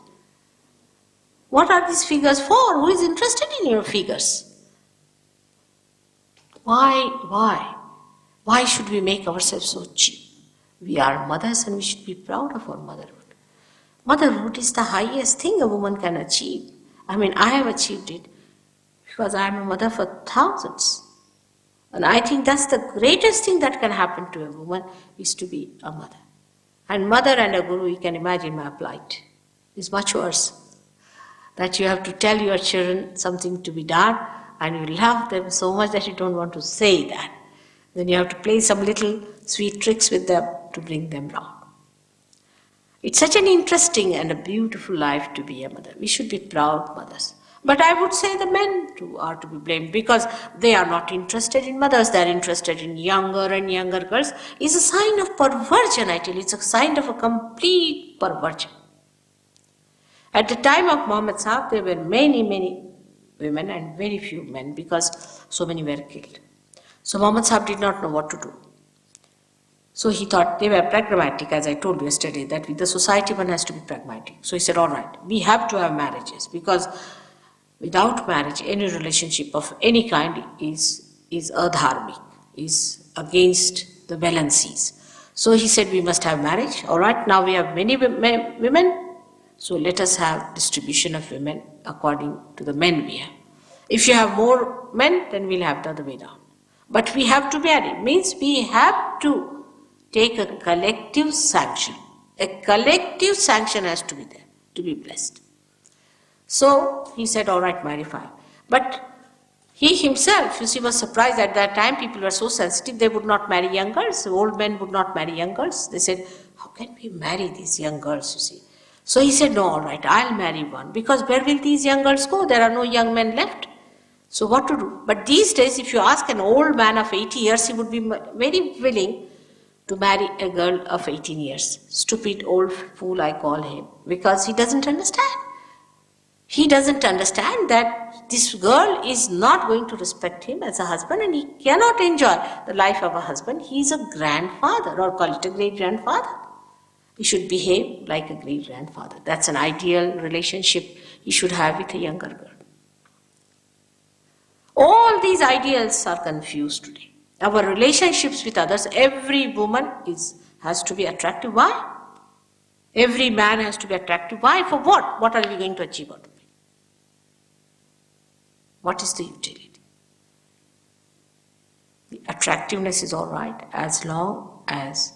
What are these figures for? Who is interested in your figures? Why? Why should we make ourselves so cheap? We are mothers and we should be proud of our motherhood. Motherhood is the highest thing a woman can achieve. I mean, I have achieved it because I am a mother for thousands. And I think that's the greatest thing that can happen to a woman is to be a mother. And mother and a guru, you can imagine my plight, is much worse. That you have to tell your children something to be done and you love them so much that you don't want to say that. Then you have to play some little sweet tricks with them to bring them round. It's such an interesting and a beautiful life to be a mother. We should be proud mothers. But I would say the men too are to be blamed because they are not interested in mothers. They are interested in younger and younger girls. It's a sign of perversion, I tell you. It's a sign of a complete perversion. At the time of Muhammad Sahib, there were many women and very few men because so many were killed. So Muhammad Sahib did not know what to do. So he thought they were pragmatic, as I told you yesterday, that with the society one has to be pragmatic. So he said, all right, we have to have marriages because without marriage, any relationship of any kind is adharmic, is against the balances. So he said, we must have marriage. All right, now we have many women. So let us have distribution of women according to the men we have. If you have more men, then we'll have the other way down. But we have to marry. Means we have to take a collective sanction. A collective sanction has to be there to be blessed. So he said, all right, marry 5. But he himself, you see, was surprised at that time. People were so sensitive, they would not marry young girls. Old men would not marry young girls. They said, how can we marry these young girls, you see? So he said, no, all right, I'll marry one. Because where will these young girls go? There are no young men left. So what to do? But these days, if you ask an old man of 80 years, he would be very willing to marry a girl of 18 years. Stupid old fool, I call him. Because he doesn't understand. He doesn't understand that this girl is not going to respect him as a husband and he cannot enjoy the life of a husband. He is a grandfather, or call it a great-grandfather. He should behave like a great grandfather. That's an ideal relationship he should have with a younger girl. All these ideals are confused today. Our relationships with others, every woman has to be attractive. Why? Every man has to be attractive. Why? For what? What are we going to achieve out of it? What is the utility? The attractiveness is all right as long as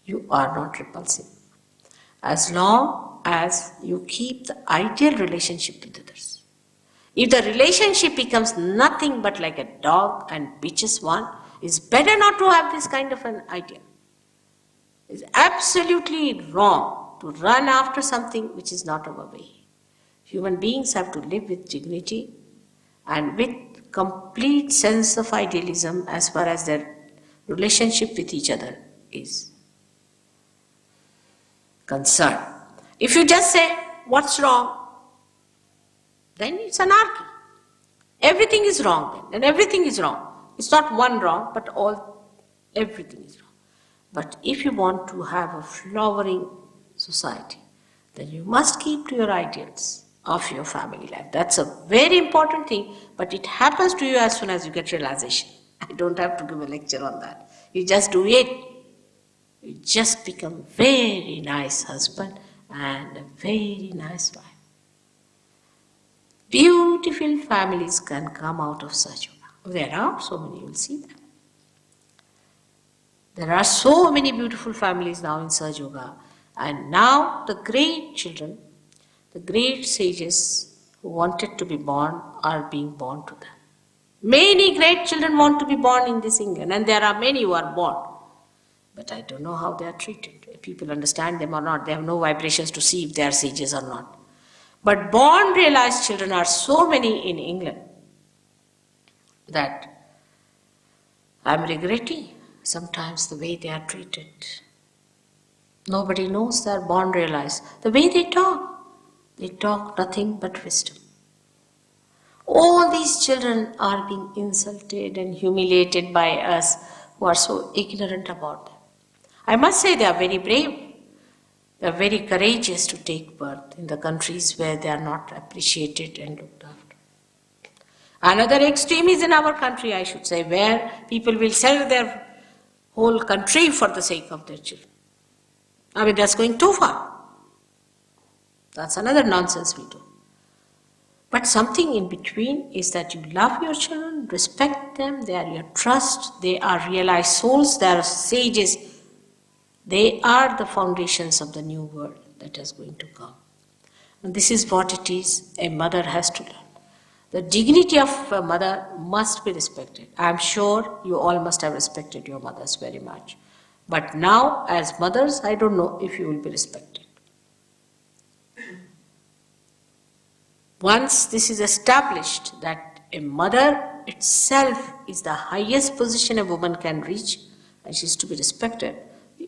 you are not repulsive. As long as you keep the ideal relationship with others. If the relationship becomes nothing but like a dog and bitches one, it's better not to have this kind of an idea. It's absolutely wrong to run after something which is not our way. Human beings have to live with dignity and with complete sense of idealism as far as their relationship with each other is concerned. If you just say, what's wrong? Then it's anarchy. Everything is wrong then, and everything is wrong. It's not one wrong, but everything is wrong. But if you want to have a flowering society, then you must keep to your ideals of your family life. That's a very important thing, but it happens to you as soon as you get realization. I don't have to give a lecture on that. You just do it. You just become a very nice husband and a very nice wife. Beautiful families can come out of Sahasrara. There are so many, you will see them. There are so many beautiful families now in Sahasrara, and now the great children, the great sages who wanted to be born are being born to them. Many great children want to be born in this England, and there are many who are born. But I don't know how they are treated. If people understand them or not. They have no vibrations to see if they are sages or not. But born realized children are so many in England that I am regretting sometimes the way they are treated. Nobody knows they are born realized. The way they talk nothing but wisdom. All these children are being insulted and humiliated by us who are so ignorant about them. I must say they are very brave. They are very courageous to take birth in the countries where they are not appreciated and looked after. Another extreme is in our country, I should say, where people will sell their whole country for the sake of their children. I mean, that's going too far. That's another nonsense we do. But something in between is that you love your children, respect them, they are your trust, they are realized souls, they are sages. They are the foundations of the new world that is going to come. And this is what it is a mother has to learn. The dignity of a mother must be respected. I am sure you all must have respected your mothers very much. But now, as mothers, I don't know if you will be respected. Once this is established that a mother itself is the highest position a woman can reach, and she is to be respected,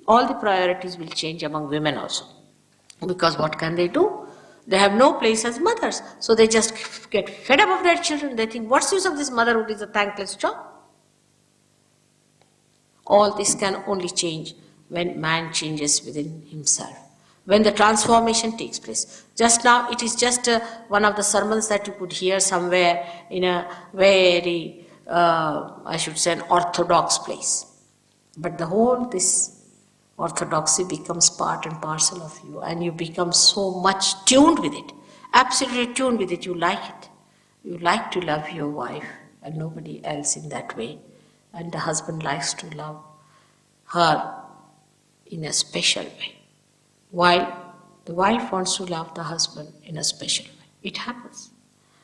all the priorities will change among women also. Because what can they do? They have no place as mothers. So they just get fed up of their children. They think, what's the use of this motherhood? Is a thankless job. All this can only change when man changes within himself. When the transformation takes place. Just now, it is just one of the sermons that you could hear somewhere in a very, I should say, an orthodox place. But the whole, this orthodoxy becomes part and parcel of you, and you become so much tuned with it, absolutely tuned with it. You like it. You like to love your wife and nobody else in that way, and the husband likes to love her in a special way, while the wife wants to love the husband in a special way. It happens.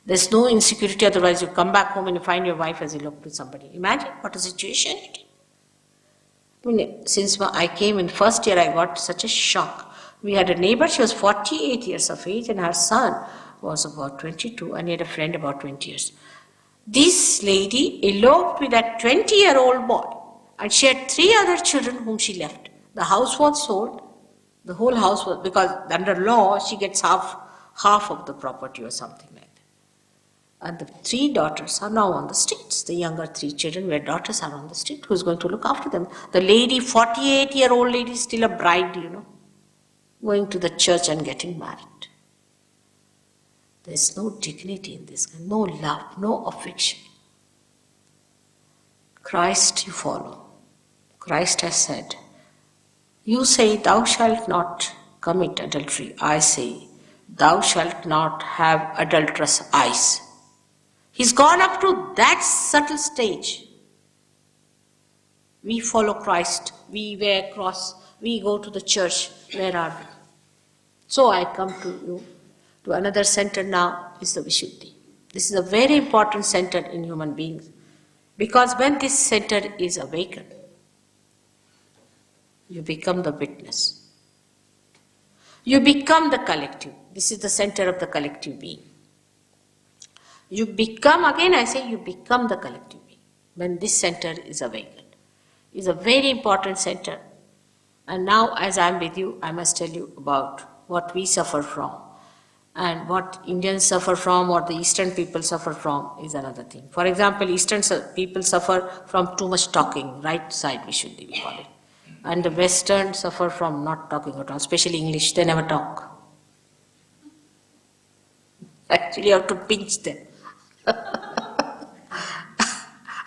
There's no insecurity, otherwise you come back home and you find your wife has eloped with somebody. Imagine what a situation it is. I mean, since I came in first year, I got such a shock. We had a neighbor, she was 48 years of age, and her son was about 22, and he had a friend about 20 years. This lady eloped with that 20-year-old boy, and she had 3 other children whom she left. The house was sold, the whole house was, because under law, she gets half of the property or something like that. And the 3 daughters are now on the streets. The younger 3 children, where daughters are on the street, who's going to look after them? The lady, 48-year-old lady, is still a bride, you know. going to the church and getting married. There is no dignity in this, no love, no affection. Christ you follow. Christ has said, you say, thou shalt not commit adultery. I say, thou shalt not have adulterous eyes. He's gone up to that subtle stage. We follow Christ, we wear cross, we go to the church. Where are we? So I come to you, to another center now, is the Vishuddhi. This is a very important center in human beings, because when this center is awakened, you become the witness. You become the collective. This is the center of the collective being. You become, again I say, you become the collective being when this center is awakened. It's a very important center. And now, as I am with you, I must tell you about what we suffer from. And what Indians suffer from, or the Eastern people suffer from, is another thing. For example, Eastern people suffer from too much talking, right side Vishuddhi we call it. And the Western suffer from not talking at all, especially English, they never talk. Actually, you have to pinch them.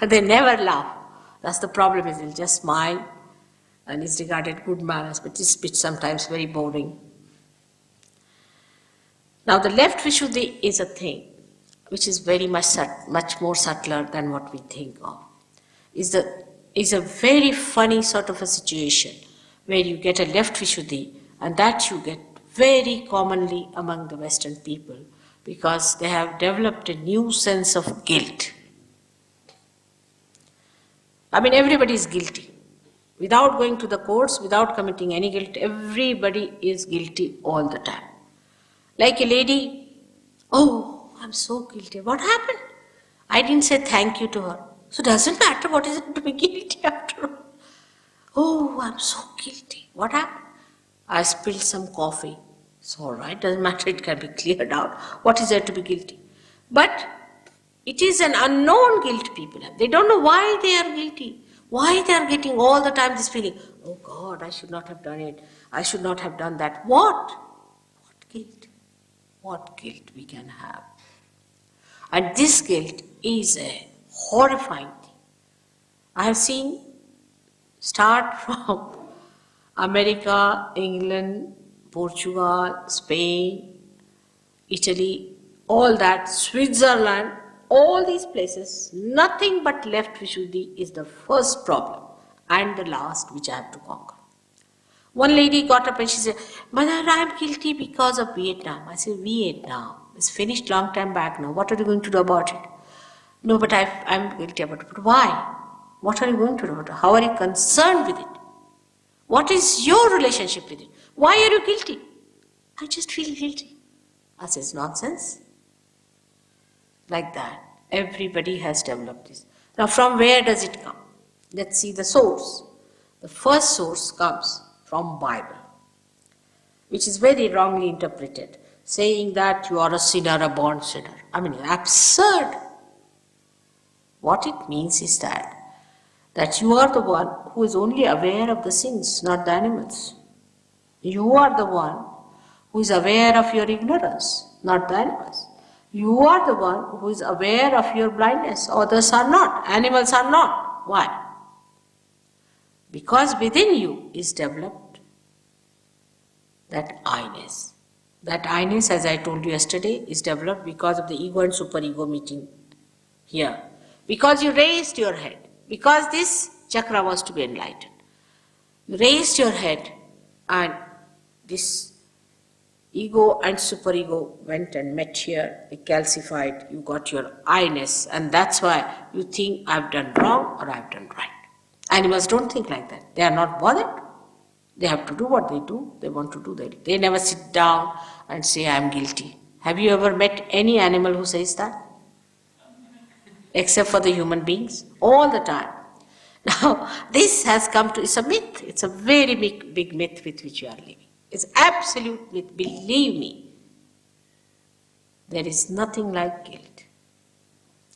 They never laugh. That's the problem, is they'll just smile, and it's regarded good manners, but this speech sometimes very boring. Now the left Vishuddhi is a thing which is very much more subtler than what we think of. Is a very funny sort of a situation where you get a left Vishuddhi, and that you get very commonly among the Western people, because they have developed a new sense of guilt. I mean, everybody is guilty. Without going to the courts, without committing any guilt, everybody is guilty all the time. Like a lady, oh, I'm so guilty. What happened? I didn't say thank you to her. So it doesn't matter what is it to be guilty after all. Oh, I'm so guilty. What happened? I spilled some coffee. It's all right, doesn't matter, it can be cleared out. What is there to be guilty? But it is an unknown guilt people have. They don't know why they are guilty. Why they are getting all the time this feeling, oh God, I should not have done it. I should not have done that. What? What guilt? What guilt we can have? And this guilt is a horrifying thing. I have seen start from America, England, Portugal, Spain, Italy, all that, Switzerland, all these places, nothing but left Vishuddhi is the first problem and the last which I have to conquer. One lady got up and she said, Mother, I am guilty because of Vietnam. I said, Vietnam? It's finished long time back now. What are you going to do about it? No, but I'm guilty about it. But why? What are you going to do about it? How are you concerned with it? What is your relationship with it? Why are you guilty? I just feel guilty. I said, it's nonsense. Like that. Everybody has developed this. Now from where does it come? Let's see the source. The first source comes from Bible, which is very wrongly interpreted, saying that you are a sinner, a born sinner. I mean, absurd. What it means is that you are the one who is only aware of the sins, not the animals. You are the one who is aware of your ignorance, not the animals. You are the one who is aware of your blindness. Others are not. Animals are not. Why? Because within you is developed that I-ness. That I-ness, as I told you yesterday, is developed because of the ego and superego meeting here. Because you raised your head. Because this chakra was to be enlightened. You raised your head and this ego and superego went and met here, they calcified, you got your I-ness, and that's why you think I've done wrong or I've done right. Animals don't think like that. They are not bothered. They have to do what they do. They want to do that. They never sit down and say, I'm guilty. Have you ever met any animal who says that? Except for the human beings. All the time. Now, this has come to, it's a myth. It's a very big myth with which you are living. It's absolute myth. Believe me. There is nothing like guilt.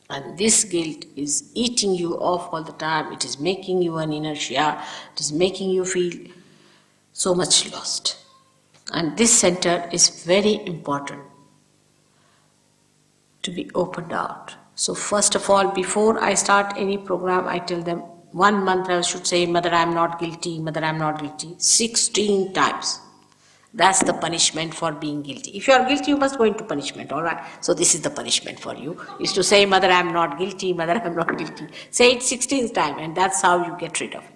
And this guilt is eating you off all the time. It is making you an inertia. It is making you feel so much lost. And this center is very important to be opened out. So first of all, before I start any program, I tell them one mantra I should say, Mother, I am not guilty, Mother, I am not guilty, 16 times. That's the punishment for being guilty. If you are guilty, you must go into punishment, all right? So this is the punishment for you, is to say, Mother, I am not guilty, Mother, I am not guilty. Say it 16 times, and that's how you get rid of it.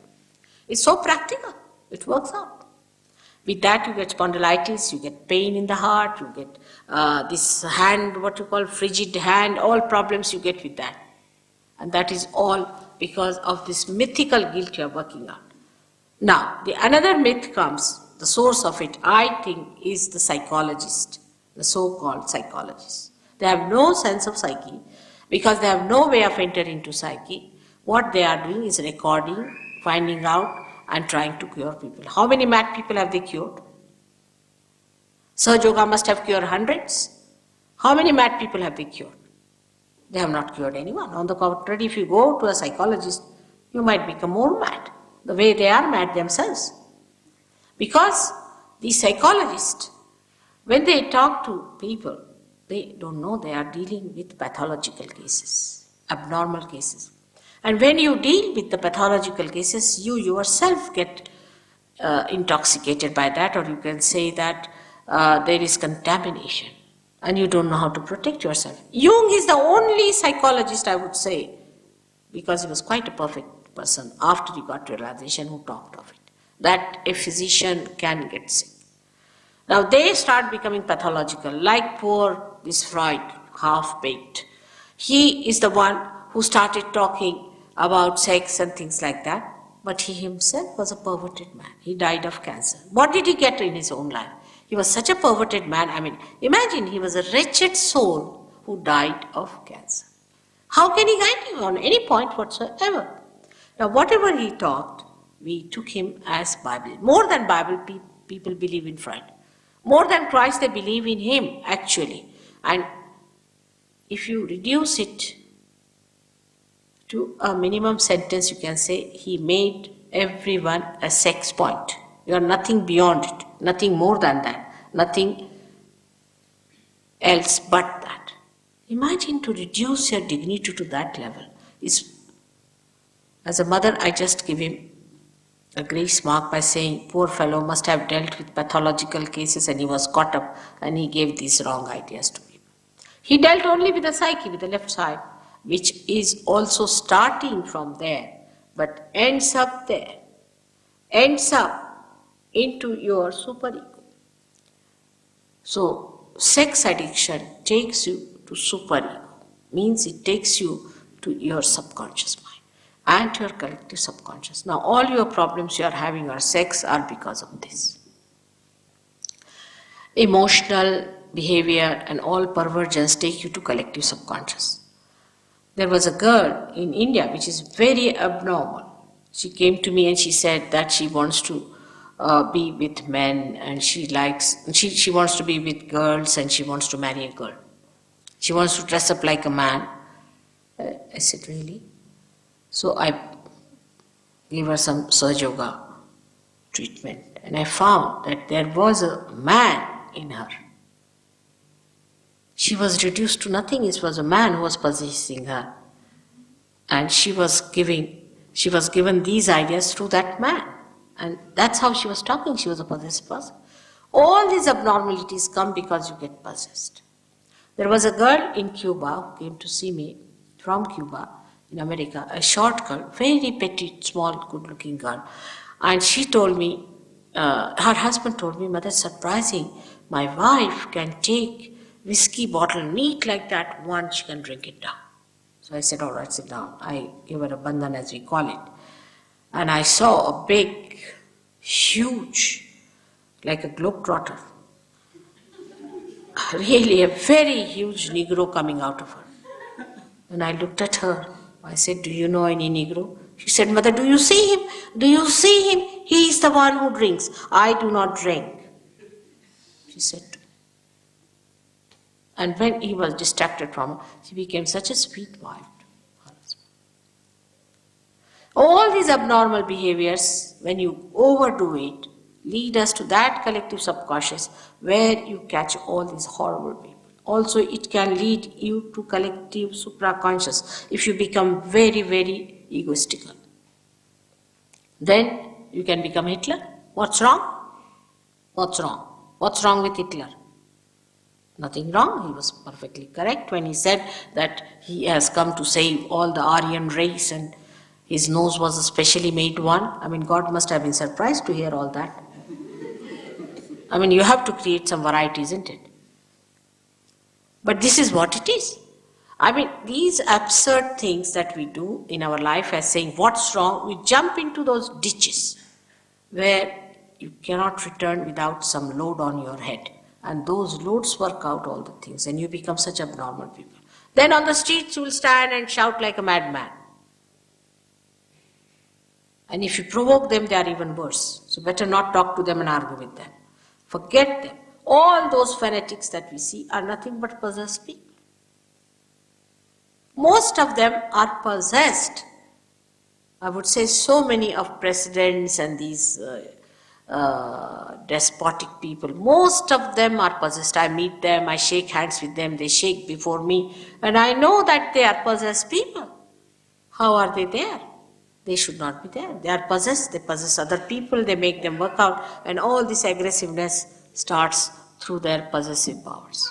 It's so practical. It works out. With that, you get spondylitis, you get pain in the heart, you get this hand, what you call frigid hand, all problems you get with that. And that is all because of this mythical guilt you are working on. Now, the another myth comes, the source of it, I think, is the psychologist, the so-called psychologists. They have no sense of psyche because they have no way of entering into psyche. What they are doing is recording, finding out, and trying to cure people. How many mad people have they cured? Sahasrara Yoga must have cured hundreds. How many mad people have they cured? They have not cured anyone. On the contrary, if you go to a psychologist, you might become more mad, the way they are mad themselves. Because the psychologists, when they talk to people, they don't know they are dealing with pathological cases, abnormal cases. And when you deal with the pathological cases, you yourself get intoxicated by that, or you can say that there is contamination and you don't know how to protect yourself. Jung is the only psychologist, I would say, because he was quite a perfect person after he got realization, who talked of it, that a physician can get sick. Now they start becoming pathological, like poor this Freud, half-baked. He is the one who started talking about sex and things like that, but he himself was a perverted man. He died of cancer. What did he get in his own life? He was such a perverted man. I mean, imagine he was a wretched soul who died of cancer. How can he guide you on any point whatsoever? Now, whatever he talked, we took him as Bible. More than Bible, people believe in Freud. More than Christ, they believe in him, actually. And if you reduce it to a minimum sentence, you can say he made everyone a sex point. You are nothing beyond it, nothing more than that, nothing else but that. Imagine to reduce your dignity to that level. As a mother, I just give him a grace mark by saying, poor fellow must have dealt with pathological cases and he was caught up and he gave these wrong ideas to people. He dealt only with the psyche, with the left side, which is also starting from there, but ends up there, ends up into your superego. So, sex addiction takes you to superego, means it takes you to your subconscious mind and your collective subconscious. Now, all your problems you are having or sex are because of this. Emotional behavior and all perversions take you to collective subconscious. There was a girl in India which is very abnormal. She came to me and she said that she wants to be with men and she wants to be with girls and she wants to marry a girl. She wants to dress up like a man. I said, really? So I gave her some Sahasrara Yoga treatment and I found that there was a man in her. She was reduced to nothing. It was a man who was possessing her. And she was given these ideas through that man. And that's how she was talking. She was a possessed person. All these abnormalities come because you get possessed. There was a girl in Cuba who came to see me from Cuba in America, a short girl, very petite, small, good-looking girl. And she told me, her husband told me, Mother, surprising, my wife can take whiskey bottle neat like that, one she can drink it down. So I said, all right, sit down. I gave her a bandhan as we call it. And I saw a big, huge, like a globetrotter, really a very huge Negro coming out of her. And I looked at her. I said, do you know any Negro? She said, Mother, do you see him? Do you see him? He is the one who drinks. I do not drink. She said. And when he was distracted from her, she became such a sweet wife. All these abnormal behaviors, when you overdo it, lead us to that collective subconscious where you catch all these horrible people. Also, it can lead you to collective supraconscious if you become very, very egoistical. Then you can become Hitler. What's wrong? What's wrong? What's wrong with Hitler? Nothing wrong. He was perfectly correct when he said that he has come to save all the Aryan race and his nose was a specially made one. I mean, God must have been surprised to hear all that. I mean, you have to create some variety, isn't it? But this is what it is. I mean, these absurd things that we do in our life as saying, what's wrong? We jump into those ditches where you cannot return without some load on your head. And those loads work out all the things and you become such abnormal people. Then on the streets you will stand and shout like a madman. And if you provoke them, they are even worse. So better not talk to them and argue with them. Forget them. All those fanatics that we see are nothing but possessed people. Most of them are possessed. I would say so many of presidents and these despotic people, most of them are possessed. I meet them, I shake hands with them, they shake before me, and I know that they are possessed people. How are they there? They should not be there. They are possessed, they possess other people, they make them work out, and all this aggressiveness starts through their possessive powers.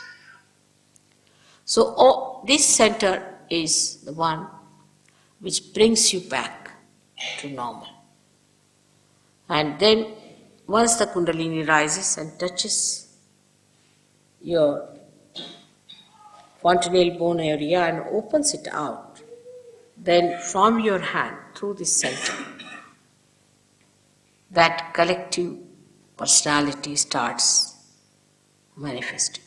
So this center is the one which brings you back to normal. And then once the Kundalini rises and touches your fontanelle bone area and opens it out, then from your hand through this center, that collective personality starts manifesting.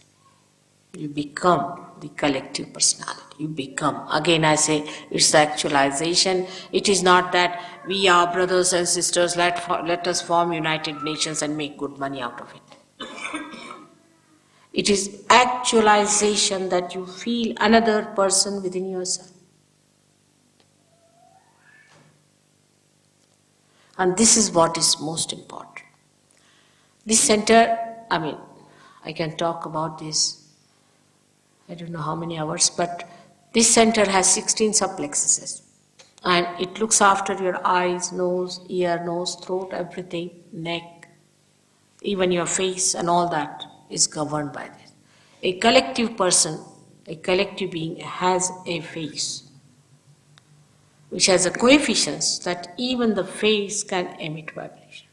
You become the collective personality. You become. Again I say, it's the actualization. It is not that we are brothers and sisters, let us form United Nations and make good money out of it. It is actualization that you feel another person within yourself. And this is what is most important. This center, I can talk about this, I don't know how many hours, but this center has 16 subplexuses. And it looks after your eyes, nose, ear, nose, throat, everything, neck, even your face and all that is governed by this. A collective person, a collective being has a face which has a coefficient that even the face can emit vibrations.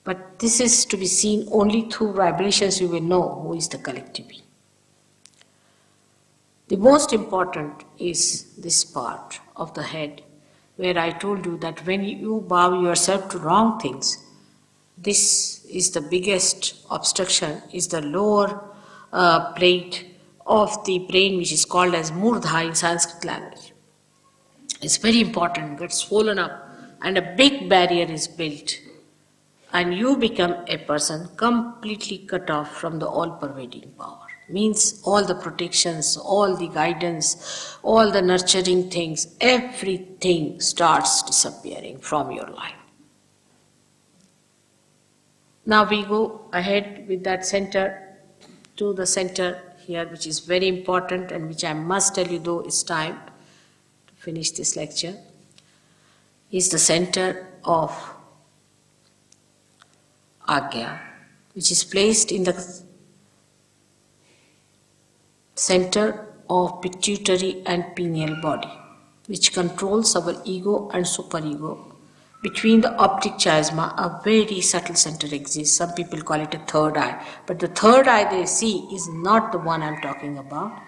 But this is to be seen only through vibrations. You will know who is the collective being. The most important is this part of the head where I told you that when you bow yourself to wrong things, this is the biggest obstruction, is the lower plate of the brain, which is called as Murdha in Sanskrit language. It's very important, gets swollen up and a big barrier is built and you become a person completely cut off from the all-pervading power. Means all the protections, all the guidance, all the nurturing things, everything starts disappearing from your life. Now we go ahead with that center to the center here, which is very important and which I must tell you, though it's time to finish this lecture, is the center of Agya, which is placed in the center of pituitary and pineal body, which controls our ego and superego. Between the optic chiasma, a very subtle center exists. Some people call it a third eye. But the third eye they see is not the one I'm talking about.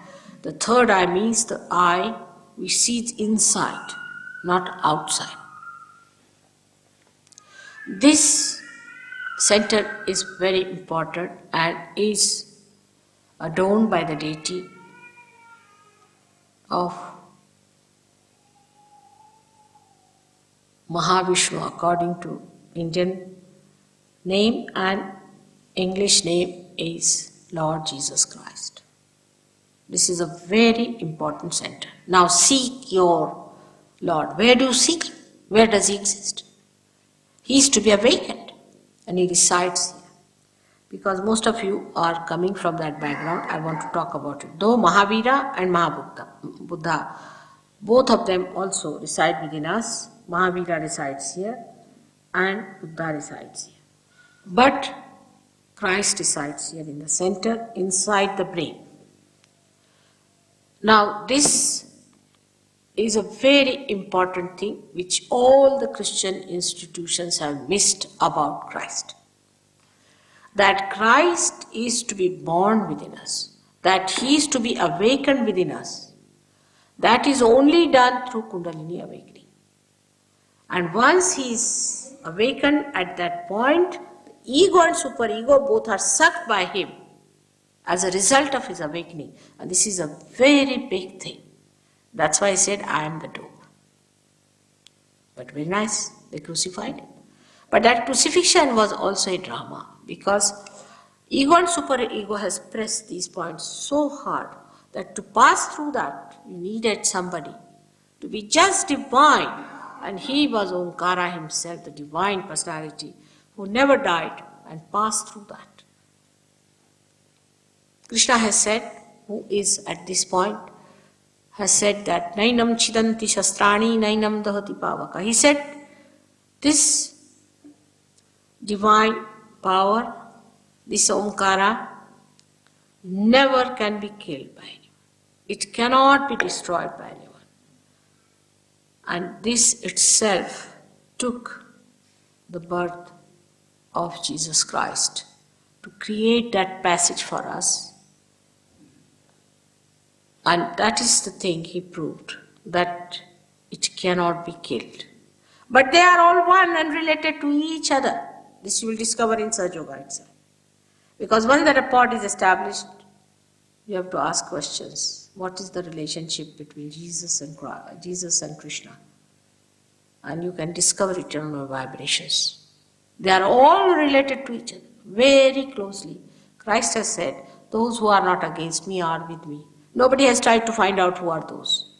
The third eye means the eye which sees inside, not outside. This center is very important and is adorned by the deity of Mahavishnu according to Indian name, and English name is Lord Jesus Christ. This is a very important center. Now seek your Lord. Where do you seek him? Where does he exist? He is to be awakened, and he resides here. Because most of you are coming from that background, I want to talk about it. Though Mahavira and Buddha, both of them also reside within us. Mahavira resides here and Buddha resides here. But Christ resides here in the center, inside the brain. Now this is a very important thing which all the Christian institutions have missed about Christ. That Christ is to be born within us, that he is to be awakened within us. That is only done through Kundalini awakening. And once he is awakened at that point, the ego and superego both are sucked by him as a result of his awakening. And this is a very big thing. That's why I said, I am the door. But very nice, they crucified him. But that crucifixion was also a drama, because ego and superego has pressed these points so hard that to pass through that, you needed somebody to be just divine. And he was Omkara himself, the divine personality, who never died and passed through that. Krishna has said, who is at this point, has said that Nainam Chidanti Shastrani Nainam Dahati Pavaka. He said, this divine power, this Omkara, never can be killed by anyone. It cannot be destroyed by anyone. And this itself took the birth of Jesus Christ to create that passage for us. And that is the thing he proved, that it cannot be killed. But they are all one and related to each other. This you will discover in Sahasrara Yoga itself. Because once that rapport is established, you have to ask questions. What is the relationship between Jesus and Krishna? And you can discover eternal vibrations. They are all related to each other, very closely. Christ has said, those who are not against me are with me. Nobody has tried to find out who are those.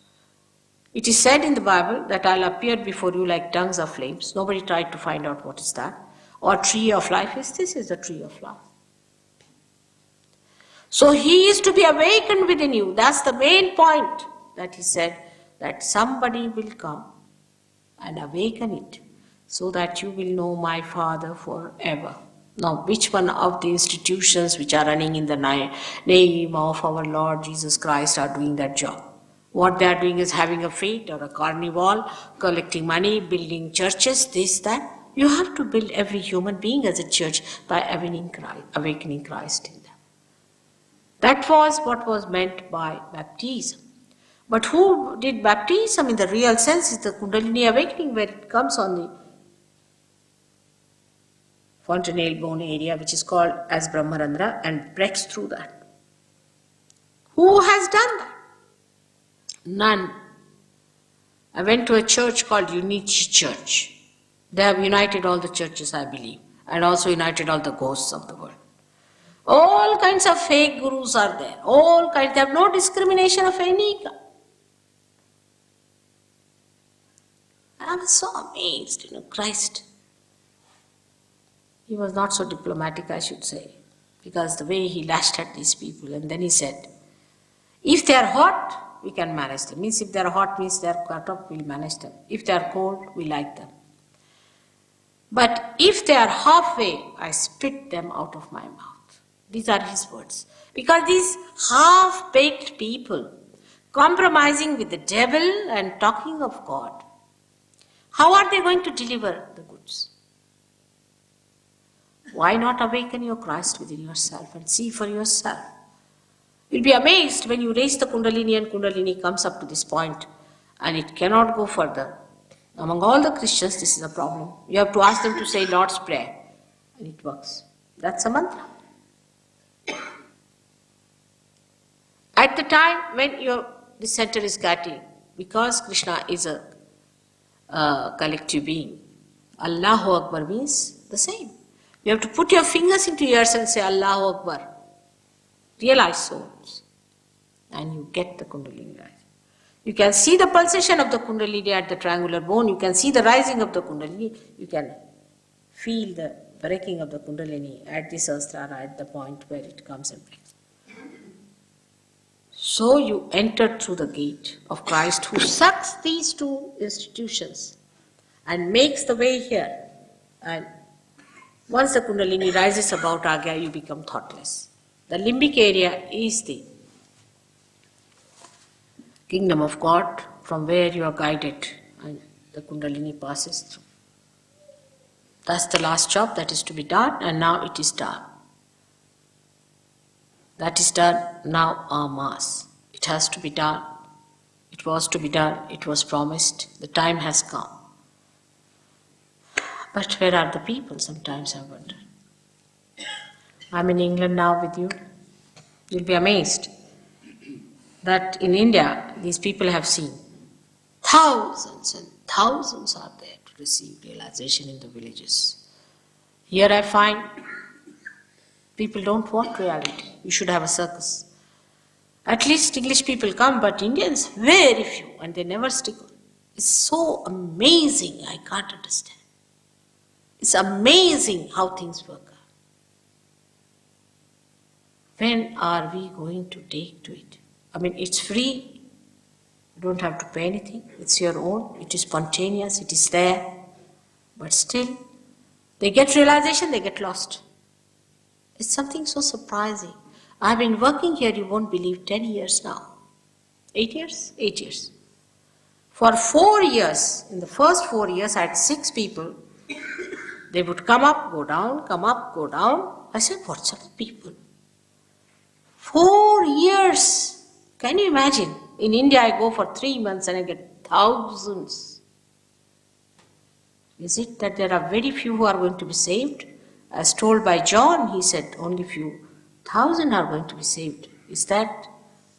It is said in the Bible that I'll appear before you like tongues of flames. Nobody tried to find out what is that. Or tree of life. This is the tree of life. So he is to be awakened within you. That's the main point that he said, that somebody will come and awaken it so that you will know my Father forever. Now, which one of the institutions which are running in the name of our Lord Jesus Christ are doing that job? What they are doing is having a fete or a carnival, collecting money, building churches, this, that. You have to build every human being as a church by awakening Christ in them. That was what was meant by baptism. But who did baptism in the real sense is the Kundalini awakening, where it comes on the fontanelle bone area, which is called as Brahmarandra, and breaks through that. Who has done that? None. I went to a church called Unity Church. They have united all the churches, I believe, and also united all the ghosts of the world. All kinds of fake gurus are there. All kinds. They have no discrimination of any kind. I was so amazed, Christ. He was not so diplomatic, I should say, because the way he lashed at these people, and then he said, if they are hot, we can manage them. Means if they are hot, means they are cut up, we'll manage them. If they are cold, we like them. But if they are halfway, I spit them out of my mouth. These are his words. Because these half-baked people, compromising with the devil and talking of God, how are they going to deliver the goods? Why not awaken your Christ within yourself and see for yourself? You'll be amazed when you raise the Kundalini and Kundalini comes up to this point and it cannot go further. Among all the Christians, this is a problem. You have to ask them to say Lord's Prayer and it works. That's a mantra. At the time when the center is getting, because Krishna is a collective being, Allahu Akbar means the same. You have to put your fingers into yours and say Allahu Akbar. Realize souls. And you get the Kundalini rising. You can see the pulsation of the Kundalini at the triangular bone. You can see the rising of the Kundalini. You can feel the breaking of the Kundalini at the Sahasrara, at the point where it comes and breaks. So you enter through the gate of Christ, who sucks these two institutions and makes the way here. And once the Kundalini rises about Agya, you become thoughtless. The limbic area is the kingdom of God from where you are guided and the Kundalini passes through. That's the last job that is to be done, and now it is done. That is done, now our Mass. It has to be done. It was to be done. It was promised. The time has come. But where are the people? Sometimes I wonder. I'm in England now with you. You'll be amazed that in India, these people have seen thousands and thousands are there to receive realization in the villages. Here I find people don't want reality. You should have a circus. At least English people come, but Indians, very few, and they never stick on. It's so amazing, I can't understand. It's amazing how things work out. When are we going to take to it? I mean, it's free. You don't have to pay anything. It's your own. It is spontaneous. It is there. But still, they get realization, they get lost. It's something so surprising. I've been working here, you won't believe, 10 years now. 8 years? 8 years. For 4 years, in the first 4 years, I had 6 people. They would come up, go down, come up, go down. I said, what sort of people? 4 years. Can you imagine? In India, I go for 3 months and I get thousands. Is it that there are very few who are going to be saved? As told by John, he said only few thousand are going to be saved. Is that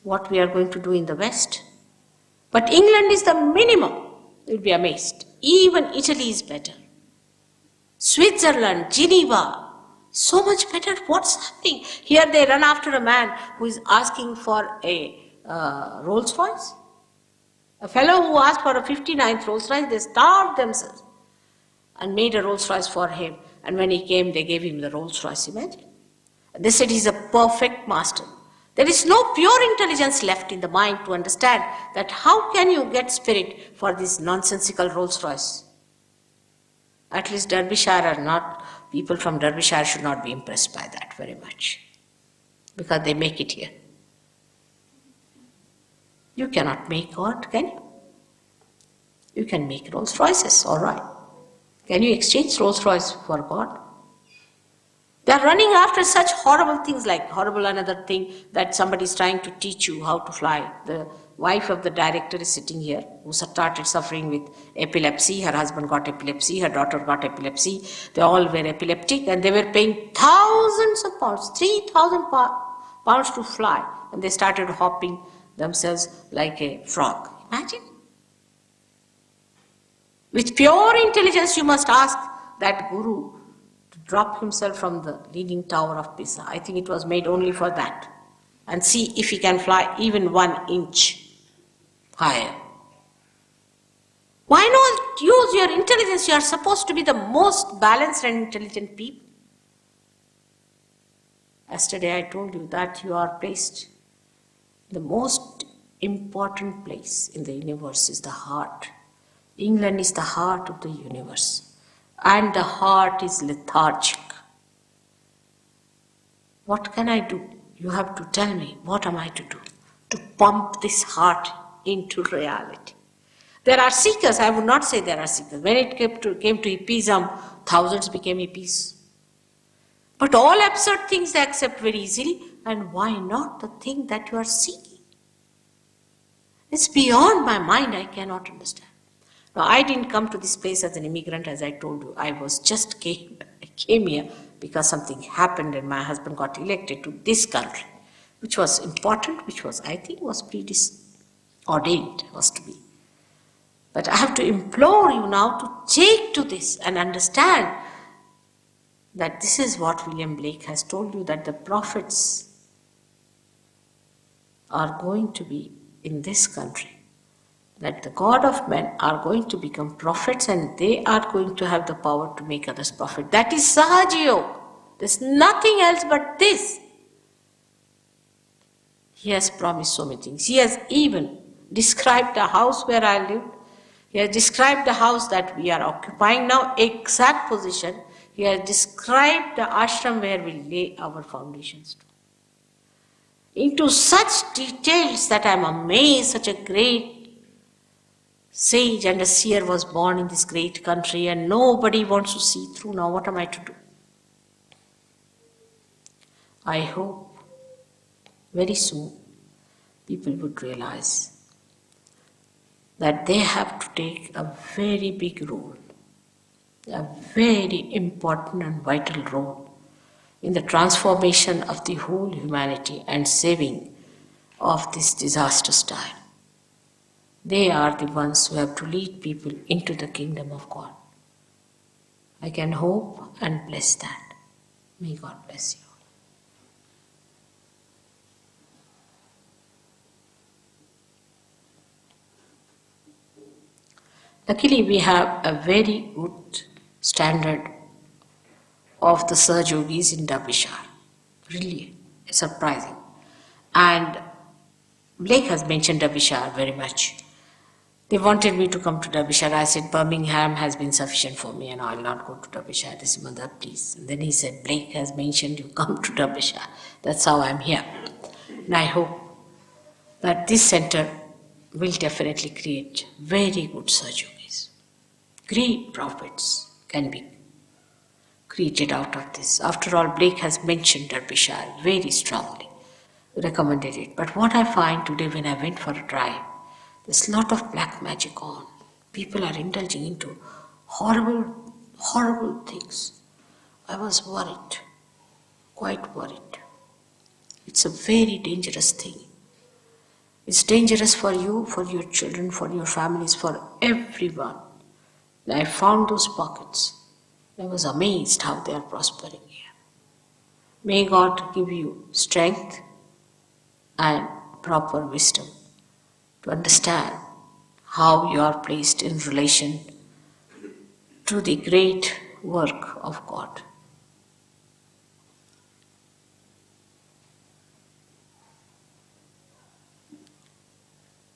what we are going to do in the West? But England is the minimum. You'll be amazed. Even Italy is better. Switzerland, Geneva, so much better. What's happening? Here they run after a man who is asking for a Rolls Royce. A fellow who asked for a 59th Rolls Royce, they starved themselves and made a Rolls Royce for him. And when he came, they gave him the Rolls Royce. Imagine. They said he's a perfect master. There is no pure intelligence left in the mind to understand that how can you get spirit for this nonsensical Rolls Royce. At least Derbyshire are not, people from Derbyshire should not be impressed by that very much. Because they make it here. You cannot make God, can you? You can make Rolls Royces, all right. Can you exchange Rolls Royce for God? They are running after such horrible things, like horrible another thing that somebody is trying to teach you how to fly. The wife of the director is sitting here, who started suffering with epilepsy. Her husband got epilepsy, her daughter got epilepsy. They all were epileptic and they were paying thousands of pounds, 3,000 pounds to fly. And they started hopping themselves like a frog. Imagine. With pure intelligence, you must ask that guru to drop himself from the leaning tower of Pisa. I think it was made only for that. And see if he can fly even 1 inch higher. Why not use your intelligence? You are supposed to be the most balanced and intelligent people. Yesterday I told you that you are placed. The most important place in the universe is the heart. England is the heart of the universe, and the heart is lethargic. What can I do? You have to tell me, what am I to do? To pump this heart into reality. There are seekers, I would not say there are seekers. When it came to hippism, thousands became hippies. But all absurd things they accept very easily, and why not the thing that you are seeking? It's beyond my mind, I cannot understand. Now, I didn't come to this place as an immigrant, as I told you. I came here because something happened and my husband got elected to this country, which was important, which was, I think, was preordained, was to be. But I have to implore you now to take to this and understand that this is what William Blake has told you, that the prophets are going to be in this country. that the God of men are going to become prophets and they are going to have the power to make others prophet. That is Sahasrara Yoga. There's nothing else but this. He has promised so many things. He has even described the house where I lived. He has described the house that we are occupying now, exact position. He has described the ashram where we lay our foundations. Into such details that I am amazed. Such a great sage and a seer was born in this great country and nobody wants to see through. Now what am I to do? I hope very soon people would realize that they have to take a very big role, a very important and vital role in the transformation of the whole humanity and saving of this disastrous time. They are the ones who have to lead people into the kingdom of God. I can hope and bless that. May God bless you. Luckily, we have a very good standard of the Sahaj Yogis in Derbyshire. Really surprising. And Blake has mentioned Derbyshire very much. They wanted me to come to Derbyshire. I said, Birmingham has been sufficient for me and I will not go to Derbyshire. They said, Mother, please. And then he said, Blake has mentioned you come to Derbyshire. That's how I am here. And I hope that this center will definitely create very good Sahaj Yogis. Great prophets can be created out of this. After all, Blake has mentioned Derbyshire very strongly, recommended it. But what I find today when I went for a drive, there's a lot of black magic on. People are indulging into horrible, horrible things. I was worried, quite worried. It's a very dangerous thing. It's dangerous for you, for your children, for your families, for everyone. And I found those pockets. I was amazed how they are prospering here. May God give you strength and proper wisdom to understand how you are placed in relation to the great work of God.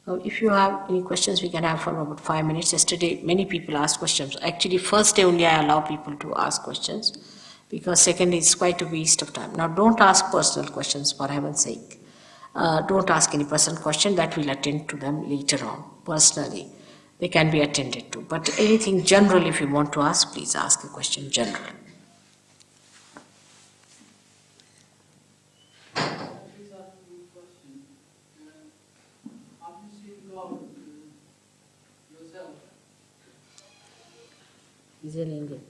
Now, if you have any questions, we can have for about 5 minutes. Yesterday, many people asked questions. Actually, first day only I allow people to ask questions, because secondly, it's quite a waste of time. Now, don't ask personal questions, for heaven's sake. Don't ask any personal question. That we'll attend to them later on, personally. They can be attended to. But anything general, if you want to ask, please ask a question general. He's an Indian.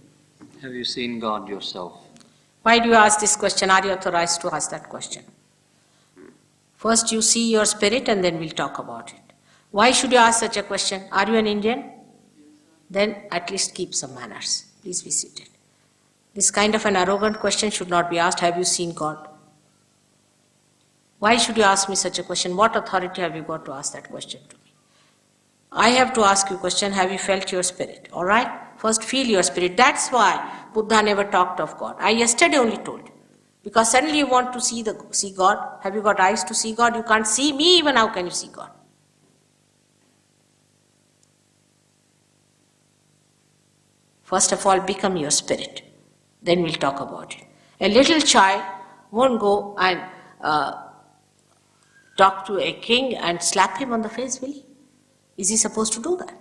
Have you seen God yourself? Why do you ask this question? Are you authorized to ask that question? First you see your spirit and then we'll talk about it. Why should you ask such a question? Are you an Indian? Then at least keep some manners. Please be seated. This kind of an arrogant question should not be asked. Have you seen God? Why should you ask me such a question? What authority have you got to ask that question to me? I have to ask you a question. Have you felt your spirit? All right? First feel your spirit. That's why Buddha never talked of God. I yesterday only told you. Because suddenly you want to see God. Have you got eyes to see God? You can't see me, even how can you see God? First of all, become your spirit. Then we'll talk about it. A little child won't go and talk to a king and slap him on the face, will he? Is he supposed to do that?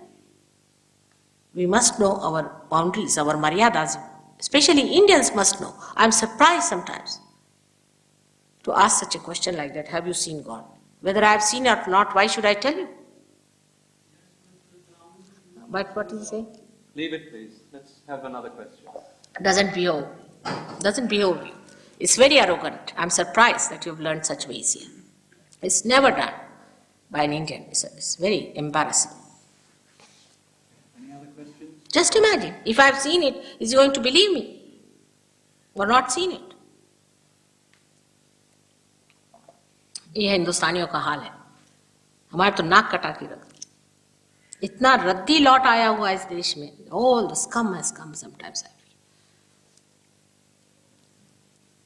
We must know our boundaries, our maryadas. Especially Indians must know. I'm surprised sometimes to ask such a question like that. Have you seen God? Whether I have seen it or not, why should I tell you? But what is he saying? Leave it, please. Let's have another question. Doesn't behave. It's very arrogant. I'm surprised that you've learned such ways here. It's never done by an Indian. It's very embarrassing. Any other questions? Just imagine, if I've seen it, is he going to believe me or not seen it? ये हिंदुस्तानियों का हाल है. हमारे तो नाक कटा के रख. इतना रद्दी लौट आया हुआ इस देश में. All the scum has come sometimes.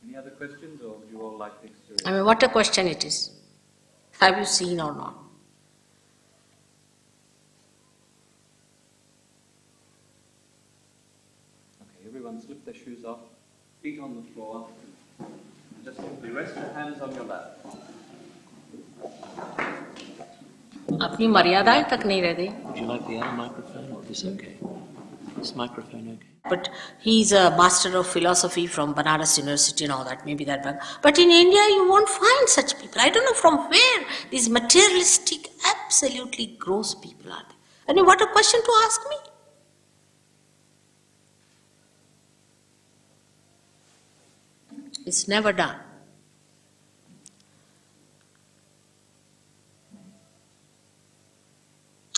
Any other questions, or would you all like the experience? I mean, what a question it is. Have you seen or not? Okay, everyone slip their shoes off, feet on the floor, and just simply rest your hands on your lap. अपनी मर्यादाएं तक नहीं रह गई. Would you like the other microphone, or this okay? This microphone okay? But he's a master of philosophy from Banaras University and all that, maybe that one. But in India, you won't find such people. I don't know from where these materialistic, absolutely gross people are there. I mean, what a question to ask me. It's never done.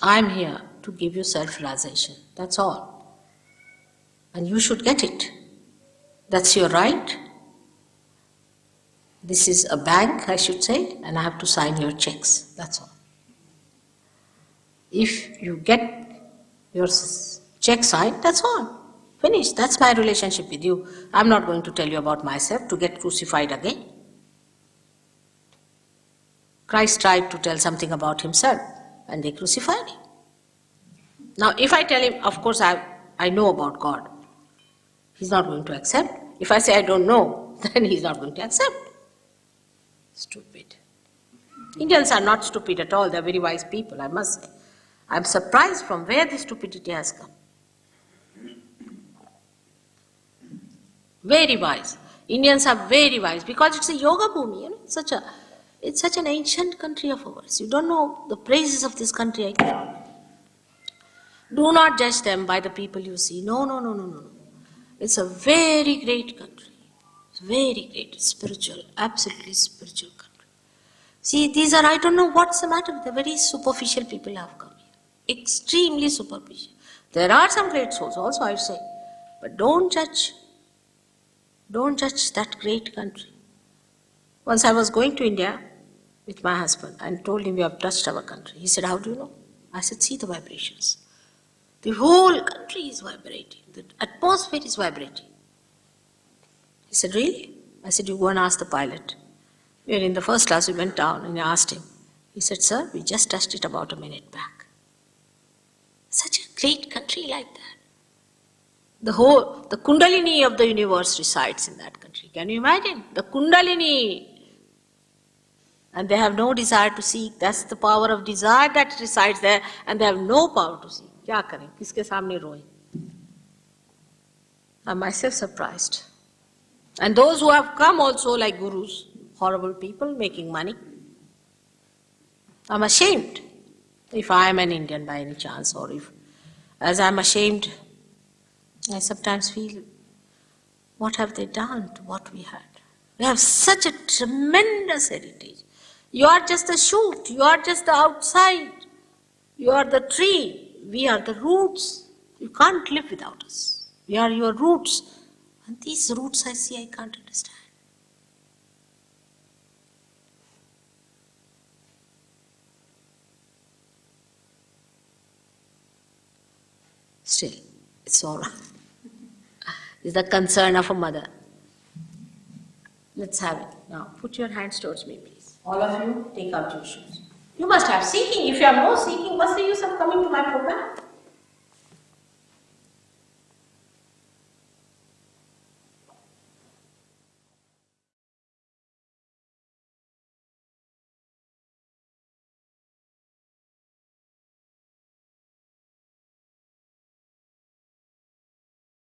I'm here to give you self-realization. That's all. And you should get it. That's your right. This is a bank, I should say, and I have to sign your checks. That's all. If you get your check signed, that's all. Finished. That's my relationship with you. I'm not going to tell you about myself to get crucified again. Christ tried to tell something about himself, and they crucified him. Now, if I tell him, of course, I know about God, he's not going to accept. If I say I don't know, then he's not going to accept. Stupid. Indians are not stupid at all. They're very wise people, I must say. I'm surprised from where this stupidity has come. Very wise. Indians are very wise because it's a yoga bhumi. You know? It's such an ancient country of ours. You don't know the praises of this country. I cannot. Do not judge them by the people you see. No. It's a very great country. It's very great, spiritual, absolutely spiritual country. See, these are, I don't know what's the matter with the very superficial people have come here. Extremely superficial. There are some great souls also, I say. But don't judge. Don't judge that great country. Once I was going to India with my husband and told him, we have touched our country. He said, how do you know? I said, see the vibrations. The whole country is vibrating. The atmosphere is vibrating. He said, really? I said, you go and ask the pilot. We were in the first class, we went down and I asked him. He said, sir, we just touched it about a minute back. Such a great country like that. The Kundalini of the universe resides in that country. Can you imagine? The Kundalini. And they have no desire to seek. That's the power of desire that resides there, and they have no power to seek. क्या करें? किसके सामने रोएं? I'm myself surprised. And those who have come also like gurus, horrible people making money. I'm ashamed if I am an Indian by any chance, or if, as I'm ashamed, I sometimes feel, what have they done to what we had? We have such a tremendous heritage. You are just the shoot, you are just the outside, you are the tree, we are the roots. You can't live without us. We are your roots. And these roots I see, I can't understand. Still, it's all right. It's the concern of a mother. Let's have it. Now, put your hands towards me, please. All of you, take out your shoes. You must have seeking. If you have no seeking, what's the use of coming to my program?